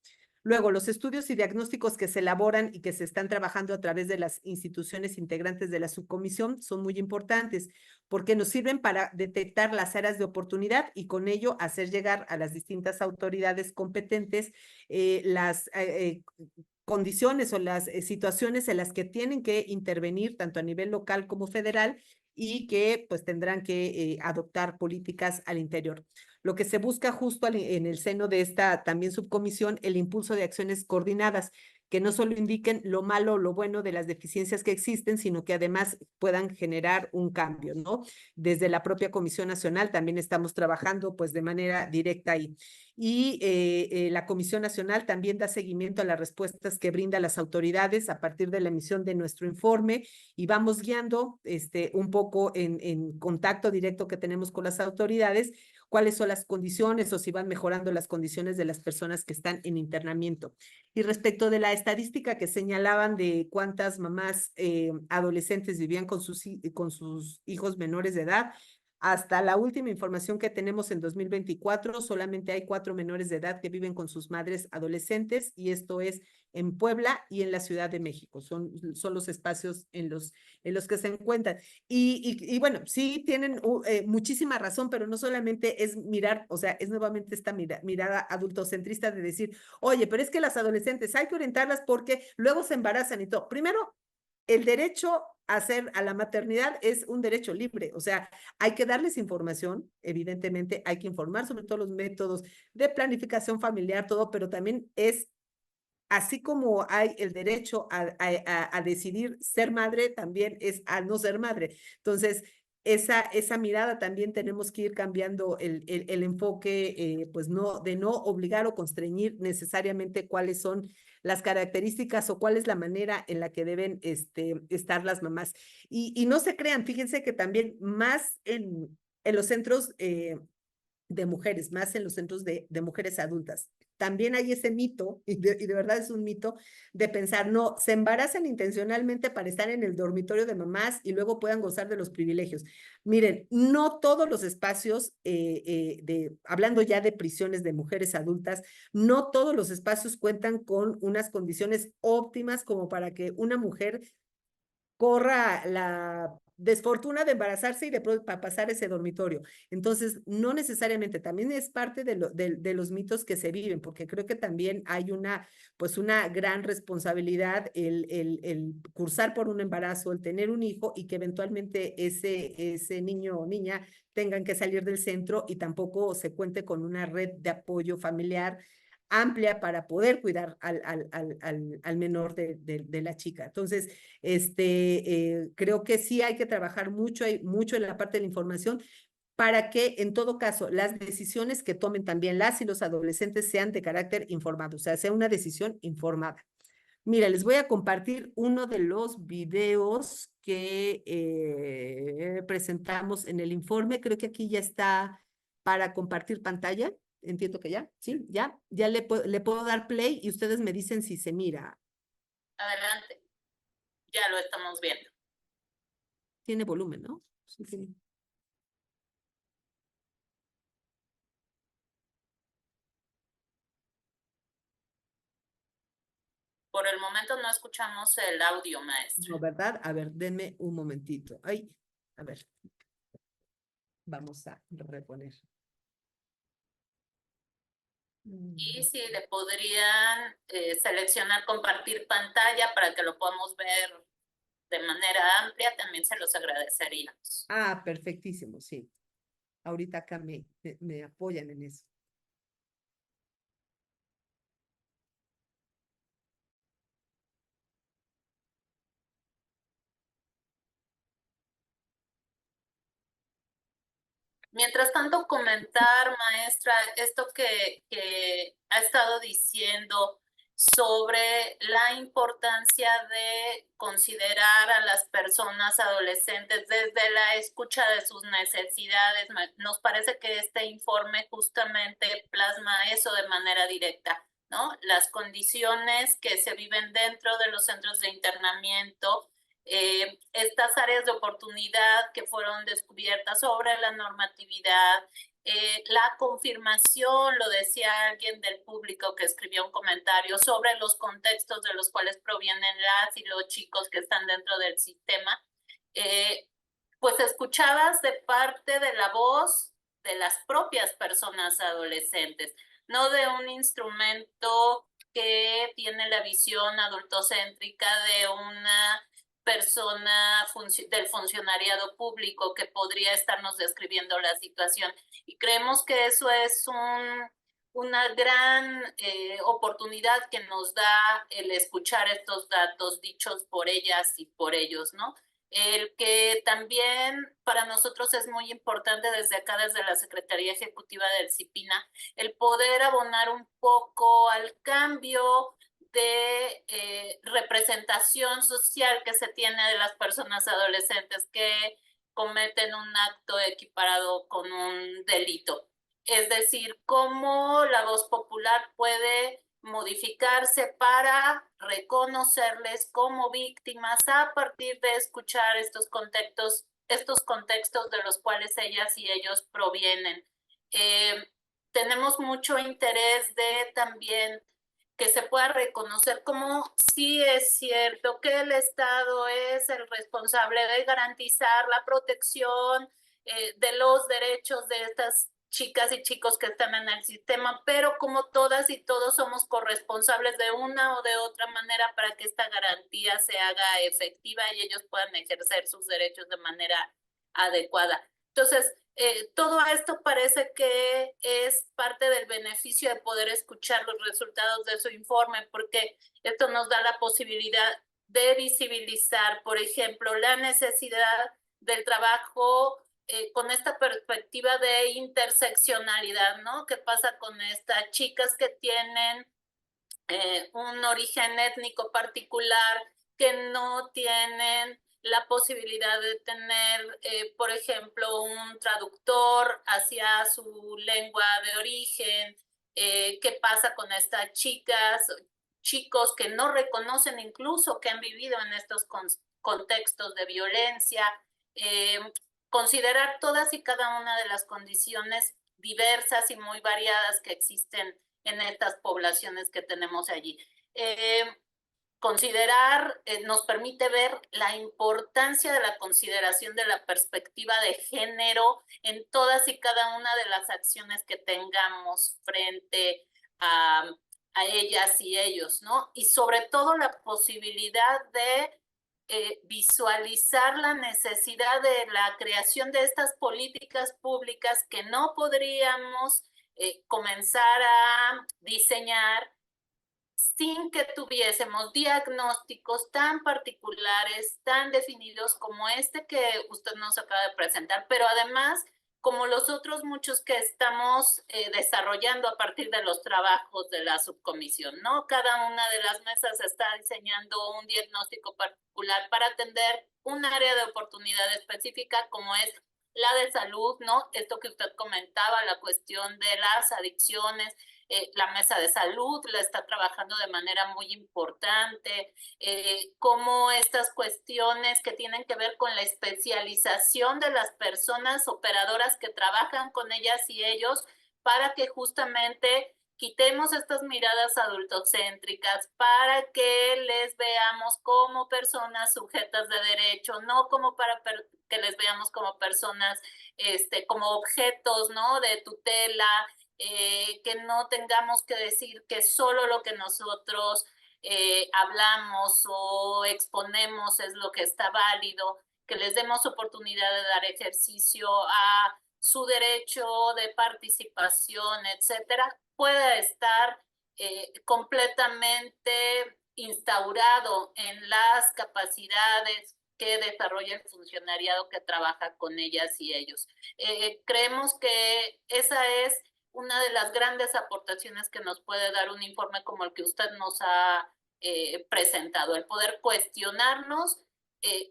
Luego, los estudios y diagnósticos que se elaboran y que se están trabajando a través de las instituciones integrantes de la subcomisión son muy importantes porque nos sirven para detectar las áreas de oportunidad y con ello hacer llegar a las distintas autoridades competentes las condiciones o las situaciones en las que tienen que intervenir tanto a nivel local como federal y que pues tendrán que adoptar políticas al interior. Lo que se busca justo en el seno de esta también subcomisión, el impulso de acciones coordinadas que no solo indiquen lo malo o lo bueno de las deficiencias que existen, sino que además puedan generar un cambio, ¿no? Desde la propia Comisión Nacional también estamos trabajando pues de manera directa ahí. Y la Comisión Nacional también da seguimiento a las respuestas que brinda las autoridades a partir de la emisión de nuestro informe y vamos guiando un poco en contacto directo que tenemos con las autoridades cuáles son las condiciones o si van mejorando las condiciones de las personas que están en internamiento. Y respecto de la estadística que señalaban de cuántas mamás adolescentes vivían con sus hijos menores de edad, hasta la última información que tenemos en 2024, solamente hay 4 menores de edad que viven con sus madres adolescentes y esto es en Puebla y en la Ciudad de México. Son los espacios en los que se encuentran. Y bueno, sí tienen muchísima razón, pero no solamente es mirar, o sea, es nuevamente esta mirada adultocentrista de decir, oye, pero es que las adolescentes hay que orientarlas porque luego se embarazan y todo. Primero, el derecho a la maternidad es un derecho libre, o sea, hay que darles información, evidentemente hay que informar sobre todos los métodos de planificación familiar, todo, pero también es, así como hay el derecho a decidir ser madre, también es a no ser madre. Entonces, esa mirada también tenemos que ir cambiando el enfoque, pues de no obligar o constreñir necesariamente cuáles son las características o cuál es la manera en la que deben estar las mamás. Y no se crean, fíjense que también más en los centros de mujeres, más en los centros de mujeres adultas. También hay ese mito, y de verdad es un mito, de pensar, no, se embarazan intencionalmente para estar en el dormitorio de mamás y luego puedan gozar de los privilegios. Miren, no todos los espacios, hablando ya de prisiones de mujeres adultas, no todos los espacios cuentan con unas condiciones óptimas como para que una mujer corra desfortuna de embarazarse y de pasar ese dormitorio. Entonces, no necesariamente, también es parte de los mitos que se viven, porque creo que también hay pues una gran responsabilidad el cursar por un embarazo, el tener un hijo y que eventualmente ese niño o niña tengan que salir del centro y tampoco se cuente con una red de apoyo familiar amplia para poder cuidar al menor de la chica. Entonces, creo que sí hay que trabajar mucho en la parte de la información para que en todo caso las decisiones que tomen también las y los adolescentes sean de carácter informado, o sea, sea una decisión informada. Mira, les voy a compartir uno de los videos que presentamos en el informe. Creo que aquí ya está para compartir pantalla. Entiendo que ya, sí, ya le puedo dar play y ustedes me dicen si se mira. Adelante, ya lo estamos viendo. Tiene volumen, ¿no? Sí, sí. Por el momento no escuchamos el audio, maestra. No, ¿verdad? A ver, denme un momentito. Ay, a ver. Vamos a reponer. Y si le podrían seleccionar compartir pantalla para que lo podamos ver de manera amplia, también se los agradeceríamos. Ah, perfectísimo, sí. Ahorita acá me apoyan en eso. Mientras tanto, comentar, maestra, esto que ha estado diciendo sobre la importancia de considerar a las personas adolescentes desde la escucha de sus necesidades. Nos parece que este informe justamente plasma eso de manera directa, ¿no? Las condiciones que se viven dentro de los centros de internamiento, estas áreas de oportunidad que fueron descubiertas sobre la normatividad, la confirmación, lo decía alguien del público que escribió un comentario, sobre los contextos de los cuales provienen las y los chicos que están dentro del sistema, pues escuchadas de parte de la voz de las propias personas adolescentes, no de un instrumento que tiene la visión adultocéntrica de una persona del funcionariado público que podría estarnos describiendo la situación. Y creemos que eso es una gran oportunidad que nos da el escuchar estos datos dichos por ellas y por ellos, ¿no? El que también para nosotros es muy importante desde acá, desde la Secretaría Ejecutiva del CIPINA, el poder abonar un poco al cambio de representación social que se tiene de las personas adolescentes que cometen un acto equiparado con un delito. Es decir, cómo la voz popular puede modificarse para reconocerles como víctimas a partir de escuchar estos contextos de los cuales ellas y ellos provienen. Tenemos mucho interés de también que se pueda reconocer como sí es cierto que el Estado es el responsable de garantizar la protección de los derechos de estas chicas y chicos que están en el sistema, pero como todas y todos somos corresponsables de una o de otra manera para que esta garantía se haga efectiva y ellos puedan ejercer sus derechos de manera adecuada. Entonces, todo esto parece que es parte del beneficio de poder escuchar los resultados de su informe, porque esto nos da la posibilidad de visibilizar, por ejemplo, la necesidad del trabajo con esta perspectiva de interseccionalidad, ¿no? ¿Qué pasa con estas chicas que tienen un origen étnico particular, que no tienen la posibilidad de tener, por ejemplo, un traductor hacia su lengua de origen? ¿Qué pasa con estas chicas, chicos que no reconocen incluso que han vivido en estos contextos de violencia? Considerar todas y cada una de las condiciones diversas y muy variadas que existen en estas poblaciones que tenemos allí. considerar, nos permite ver la importancia de la consideración de la perspectiva de género en todas y cada una de las acciones que tengamos frente a ellas y ellos, ¿no? Y sobre todo la posibilidad de visualizar la necesidad de la creación de estas políticas públicas que no podríamos comenzar a diseñar sin que tuviésemos diagnósticos tan particulares, tan definidos como este que usted nos acaba de presentar, pero además como los otros muchos que estamos desarrollando a partir de los trabajos de la subcomisión, ¿no? Cada una de las mesas está diseñando un diagnóstico particular para atender un área de oportunidad específica como es la de salud, ¿no? Esto que usted comentaba, la cuestión de las adicciones, la mesa de salud la está trabajando de manera muy importante, cómo estas cuestiones que tienen que ver con la especialización de las personas operadoras que trabajan con ellas y ellos para que justamente quitemos estas miradas adultocéntricas para que les veamos como personas sujetas de derecho, no como para que les veamos como personas, como objetos, ¿no? De tutela, que no tengamos que decir que solo lo que nosotros hablamos o exponemos es lo que está válido, que les demos oportunidad de dar ejercicio a su derecho de participación, etcétera, pueda estar completamente instaurado en las capacidades que desarrolla el funcionariado que trabaja con ellas y ellos. Creemos que esa es una de las grandes aportaciones que nos puede dar un informe como el que usted nos ha presentado, el poder cuestionarnos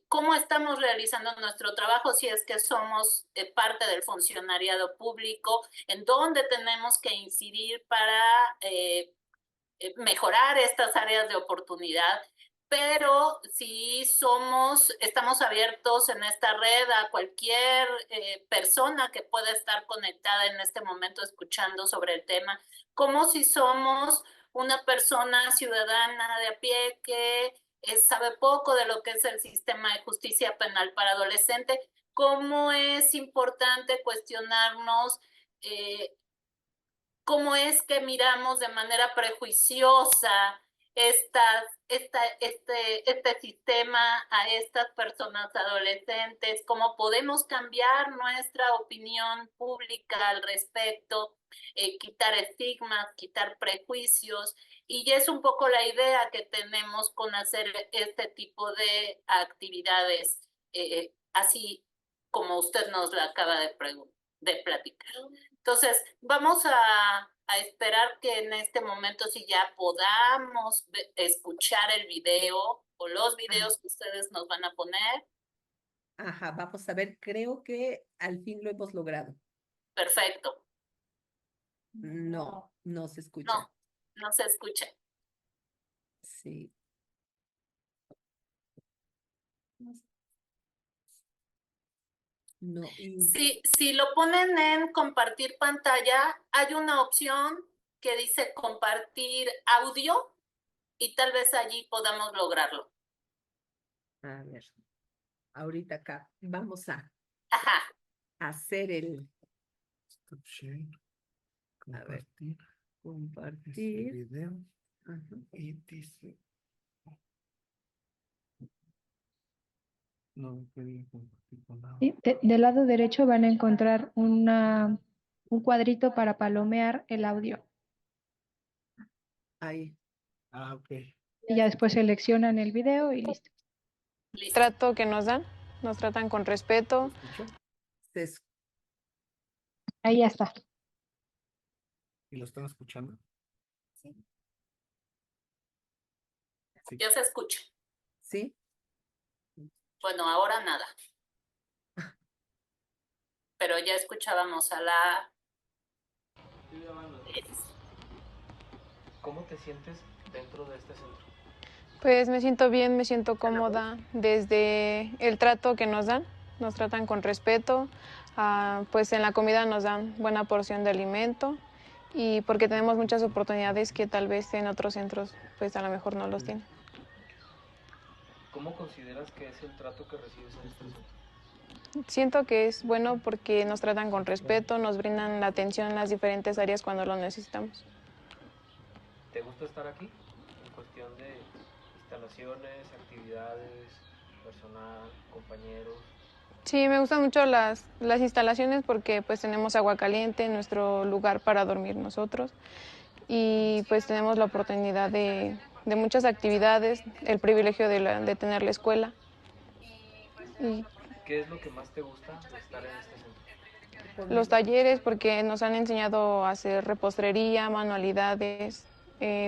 cómo estamos realizando nuestro trabajo, si es que somos parte del funcionariado público, en dónde tenemos que incidir para mejorar estas áreas de oportunidad, pero si estamos abiertos en esta red a cualquier persona que pueda estar conectada en este momento escuchando sobre el tema, como si somos una persona ciudadana de a pie que sabe poco de lo que es el sistema de justicia penal para adolescente, cómo es importante cuestionarnos cómo es que miramos de manera prejuiciosa este sistema a estas personas adolescentes, cómo podemos cambiar nuestra opinión pública al respecto, quitar estigmas, quitar prejuicios, y es un poco la idea que tenemos con hacer este tipo de actividades, así como usted nos la acaba de platicar. Entonces, vamos a esperar que en este momento si ya podamos escuchar el video o los videos que ustedes nos van a poner. Ajá, vamos a ver, creo que al fin lo hemos logrado. Perfecto. No, no se escucha. No, no se escucha. Sí. No. Si lo ponen en compartir pantalla, hay una opción que dice compartir audio y tal vez allí podamos lograrlo. A ver, ahorita acá vamos a Ajá. hacer el... Stop sharing. A ver, compartir. Este video. Ajá. Y dice. No quería compartir con nada. Sí, del lado derecho van a encontrar un cuadrito para palomear el audio. Ahí. Ah, ok. Y ya después seleccionan el video y listo. Listo. Trato que nos dan, nos tratan con respeto. ¿Se escucha? Ahí ya está. ¿Y lo están escuchando? Sí. Sí. Ya se escucha. ¿Sí? Bueno, ahora nada. Pero ya escuchábamos a la... ¿Cómo te sientes dentro de este centro? Pues me siento bien, me siento cómoda. Desde el trato que nos dan, nos tratan con respeto. Pues en la comida nos dan buena porción de alimento y porque tenemos muchas oportunidades que tal vez en otros centros pues a lo mejor no los tienen. ¿Cómo consideras que es el trato que recibes en este centro? Siento que es bueno porque nos tratan con respeto, nos brindan la atención en las diferentes áreas cuando lo necesitamos. ¿Te gusta estar aquí? En cuestión de instalaciones, actividades, personal, compañeros. Sí, me gustan mucho las instalaciones porque pues tenemos agua caliente, nuestro lugar para dormir nosotros y pues tenemos la oportunidad de muchas actividades, el privilegio de tener la escuela. Y ¿Qué es lo que más te gusta de estar en este centro? los talleres porque nos han enseñado a hacer repostería, manualidades,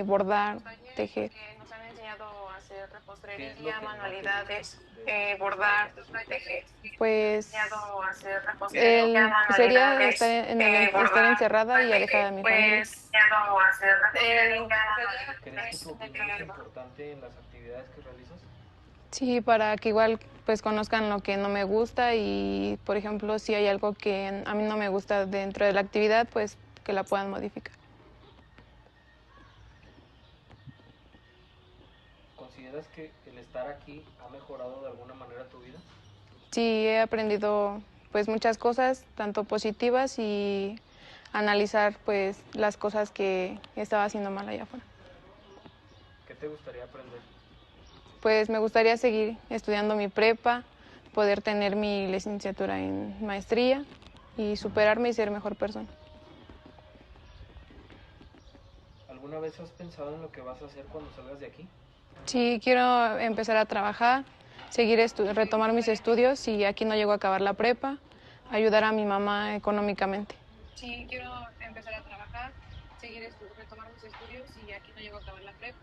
bordar, tejer. Nos han enseñado a hacer repostería, manualidades, bordar, tejer. Pues sería estar encerrada y alejada de mi familia. ¿Crees que tu opinión es importante en las actividades que realizas? Sí, para que igual pues conozcan lo que no me gusta y, por ejemplo, si hay algo que a mí no me gusta dentro de la actividad, pues que la puedan modificar. ¿Consideras que el estar aquí ha mejorado de alguna manera tu vida? Sí, he aprendido pues muchas cosas, tanto positivas y analizar pues las cosas que estaba haciendo mal allá afuera. ¿Qué te gustaría aprender? Pues me gustaría seguir estudiando mi prepa, poder tener mi licenciatura en maestría y superarme y ser mejor persona. ¿Alguna vez has pensado en lo que vas a hacer cuando salgas de aquí? Sí, quiero empezar a trabajar, seguir retomar mis estudios si aquí no llego a acabar la prepa, ayudar a mi mamá económicamente. Sí, quiero empezar a trabajar, seguir retomar mis estudios si aquí no llego a acabar la prepa,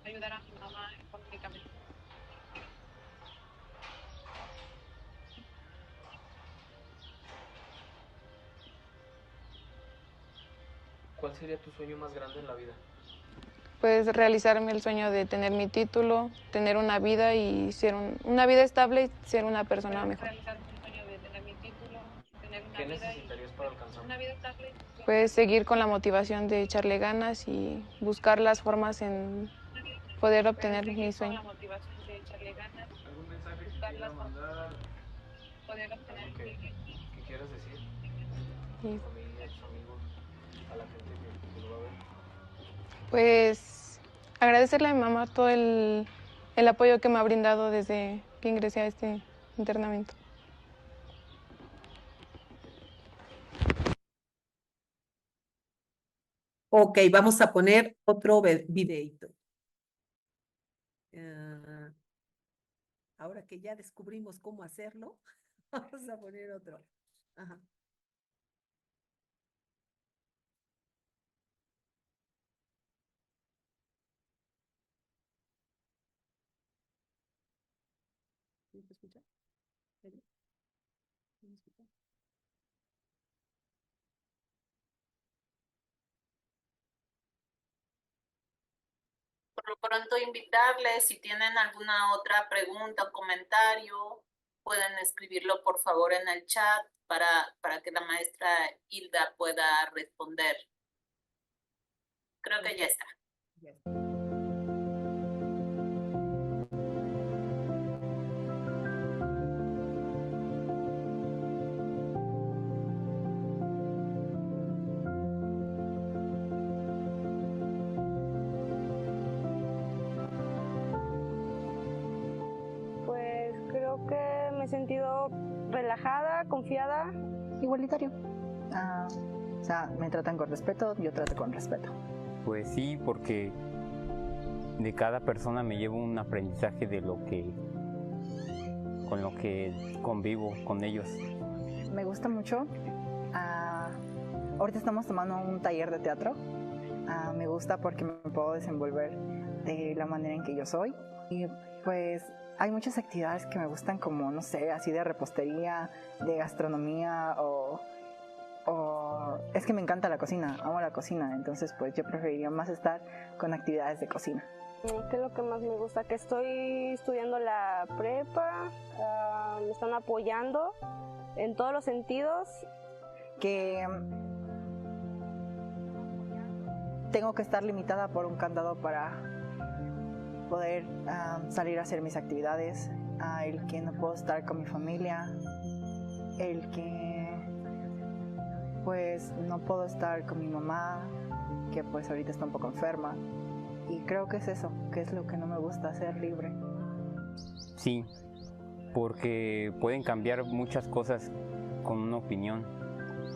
ayudar a mi mamá económicamente. ¿Cuál sería tu sueño más grande en la vida? Pues realizarme el sueño de tener mi título, tener una vida y ser una vida estable y ser una persona mejor. ¿Qué necesitarías para alcanzarlo? Pues seguir con la motivación de echarle ganas y buscar las formas en poder obtener mi sueño. ¿Algún mensaje que quieras mandar? ¿Algo que quieras decir? Y, ¿A tu familia, a tus amigos, a la gente que lo va a ver? pues agradecerle a mi mamá todo el apoyo que me ha brindado desde que ingresé a este internamiento. Ok, vamos a poner otro videito. Ahora que ya descubrimos cómo hacerlo, vamos a poner otro. Ajá. ¿Sí se escucha? ¿Sí? ¿Sí se escucha? Por lo pronto invitarles, si tienen alguna otra pregunta o comentario, pueden escribirlo por favor en el chat para que la maestra Hilda pueda responder. Creo que ya está. Pues creo que me he sentido relajada, confiada. Igualitario. O sea, me tratan con respeto, yo trato con respeto. Pues sí, porque de cada persona me llevo un aprendizaje de con lo que convivo con ellos. Me gusta mucho. Ahorita estamos tomando un taller de teatro. Me gusta porque me puedo desenvolver de la manera en que yo soy. Y pues hay muchas actividades que me gustan, como, no sé, así de repostería, de gastronomía o es que me encanta la cocina, amo la cocina, entonces pues yo preferiría más estar con actividades de cocina. ¿Qué es lo que más me gusta? Que estoy estudiando la prepa, me están apoyando en todos los sentidos. Que tengo que estar limitada por un candado poder salir a hacer mis actividades, el que no puedo estar con mi familia, el que pues no puedo estar con mi mamá, que pues ahorita está un poco enferma. Y creo que es eso, que es lo que no me gusta, ser libre. Sí, porque pueden cambiar muchas cosas con una opinión.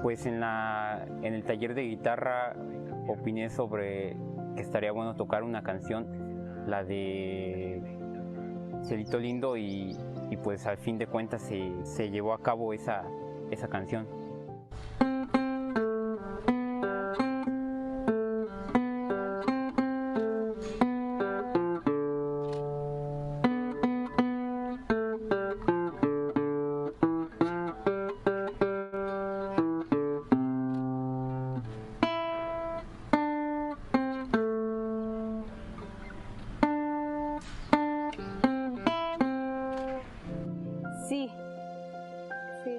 Pues en el taller de guitarra opiné sobre que estaría bueno tocar una canción, la de Cielito Lindo, y pues al fin de cuentas se llevó a cabo esa canción.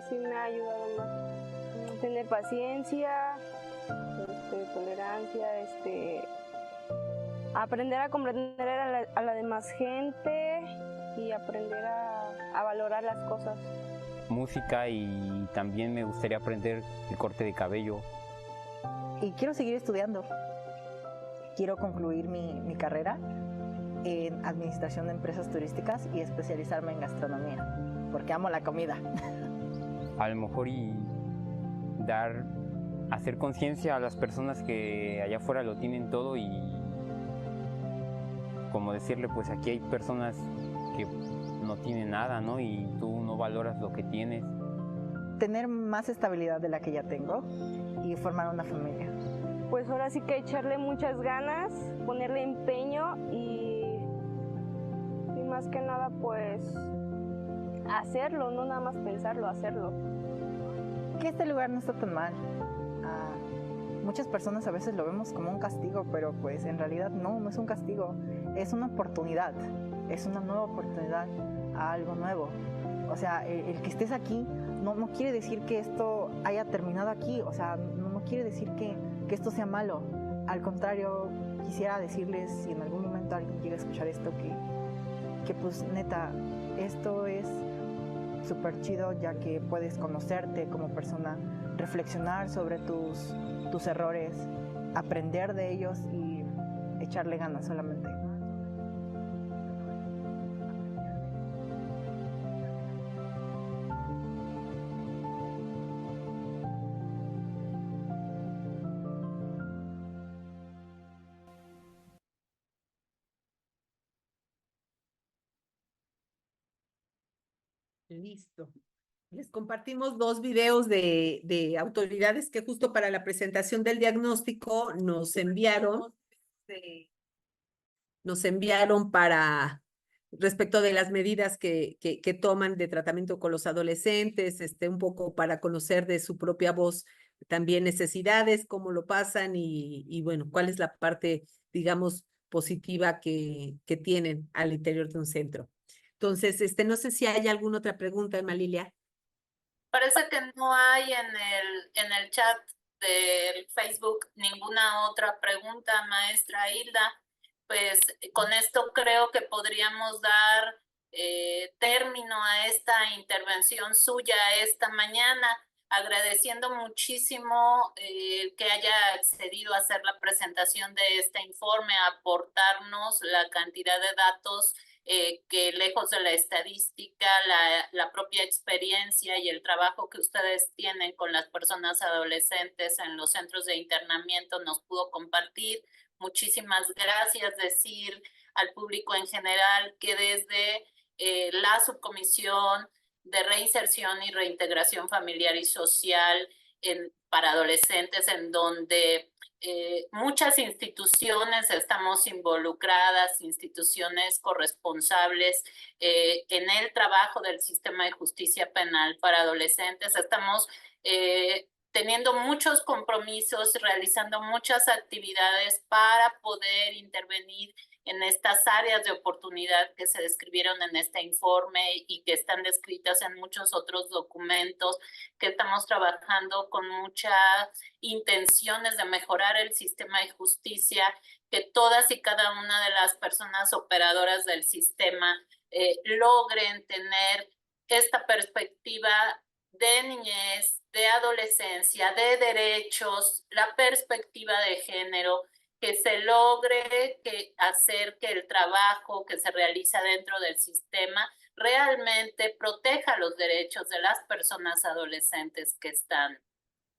Sí me ha ayudado más. Tener paciencia, tolerancia, aprender a comprender a la demás gente y aprender a valorar las cosas. Música, y también me gustaría aprender el corte de cabello. Y quiero seguir estudiando. Quiero concluir mi carrera en administración de empresas turísticas y especializarme en gastronomía, porque amo la comida. A lo mejor hacer conciencia a las personas que allá afuera lo tienen todo, y como decirle, pues aquí hay personas que no tienen nada, ¿no? Y tú no valoras lo que tienes. Tener más estabilidad de la que ya tengo y formar una familia. Pues ahora sí que echarle muchas ganas, ponerle empeño y más que nada pues hacerlo, no nada más pensarlo, hacerlo. Que este lugar no está tan mal. Muchas personas a veces lo vemos como un castigo, pero pues en realidad no es un castigo, es una oportunidad, es una nueva oportunidad a algo nuevo. O sea, el que estés aquí no quiere decir que esto haya terminado aquí, o sea, no quiere decir que esto sea malo. Al contrario, quisiera decirles, si en algún momento alguien llega a escuchar esto, que pues neta, esto es súper chido, ya que puedes conocerte como persona, reflexionar sobre tus errores, aprender de ellos y echarle ganas solamente. Listo. Les compartimos dos videos de autoridades que justo para la presentación del diagnóstico nos enviaron para respecto de las medidas que toman de tratamiento con los adolescentes, un poco para conocer de su propia voz también necesidades, cómo lo pasan y bueno, cuál es la parte, digamos, positiva que tienen al interior de un centro. Entonces, no sé si hay alguna otra pregunta, Emma Lilia. Parece que no hay en el chat del Facebook ninguna otra pregunta, maestra Hilda. Pues con esto creo que podríamos dar término a esta intervención suya esta mañana, agradeciendo muchísimo que haya accedido a hacer la presentación de este informe, a aportarnos la cantidad de datos que lejos de la estadística, la propia experiencia y el trabajo que ustedes tienen con las personas adolescentes en los centros de internamiento nos pudo compartir. Muchísimas gracias, decir al público en general que desde la subcomisión de reinserción y reintegración familiar y social para adolescentes, en donde muchas instituciones estamos involucradas, instituciones corresponsables en el trabajo del sistema de justicia penal para adolescentes. Estamos teniendo muchos compromisos, realizando muchas actividades para poder intervenir en estas áreas de oportunidad que se describieron en este informe y que están descritas en muchos otros documentos, que estamos trabajando con muchas intenciones de mejorar el sistema de justicia, que todas y cada una de las personas operadoras del sistema logren tener esta perspectiva de niñez, de adolescencia, de derechos, la perspectiva de género, que se logre hacer que el trabajo que se realiza dentro del sistema realmente proteja los derechos de las personas adolescentes que están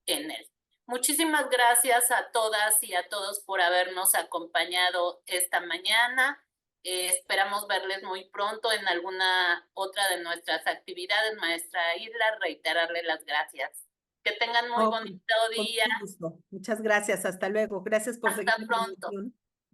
en él. Muchísimas gracias a todas y a todos por habernos acompañado esta mañana. Esperamos verles muy pronto en alguna otra de nuestras actividades. Maestra Isla, reiterarle las gracias. Que tengan muy bonito día. Con gusto. Muchas gracias. Hasta luego. Gracias por Hasta seguir la pronto. transmisión.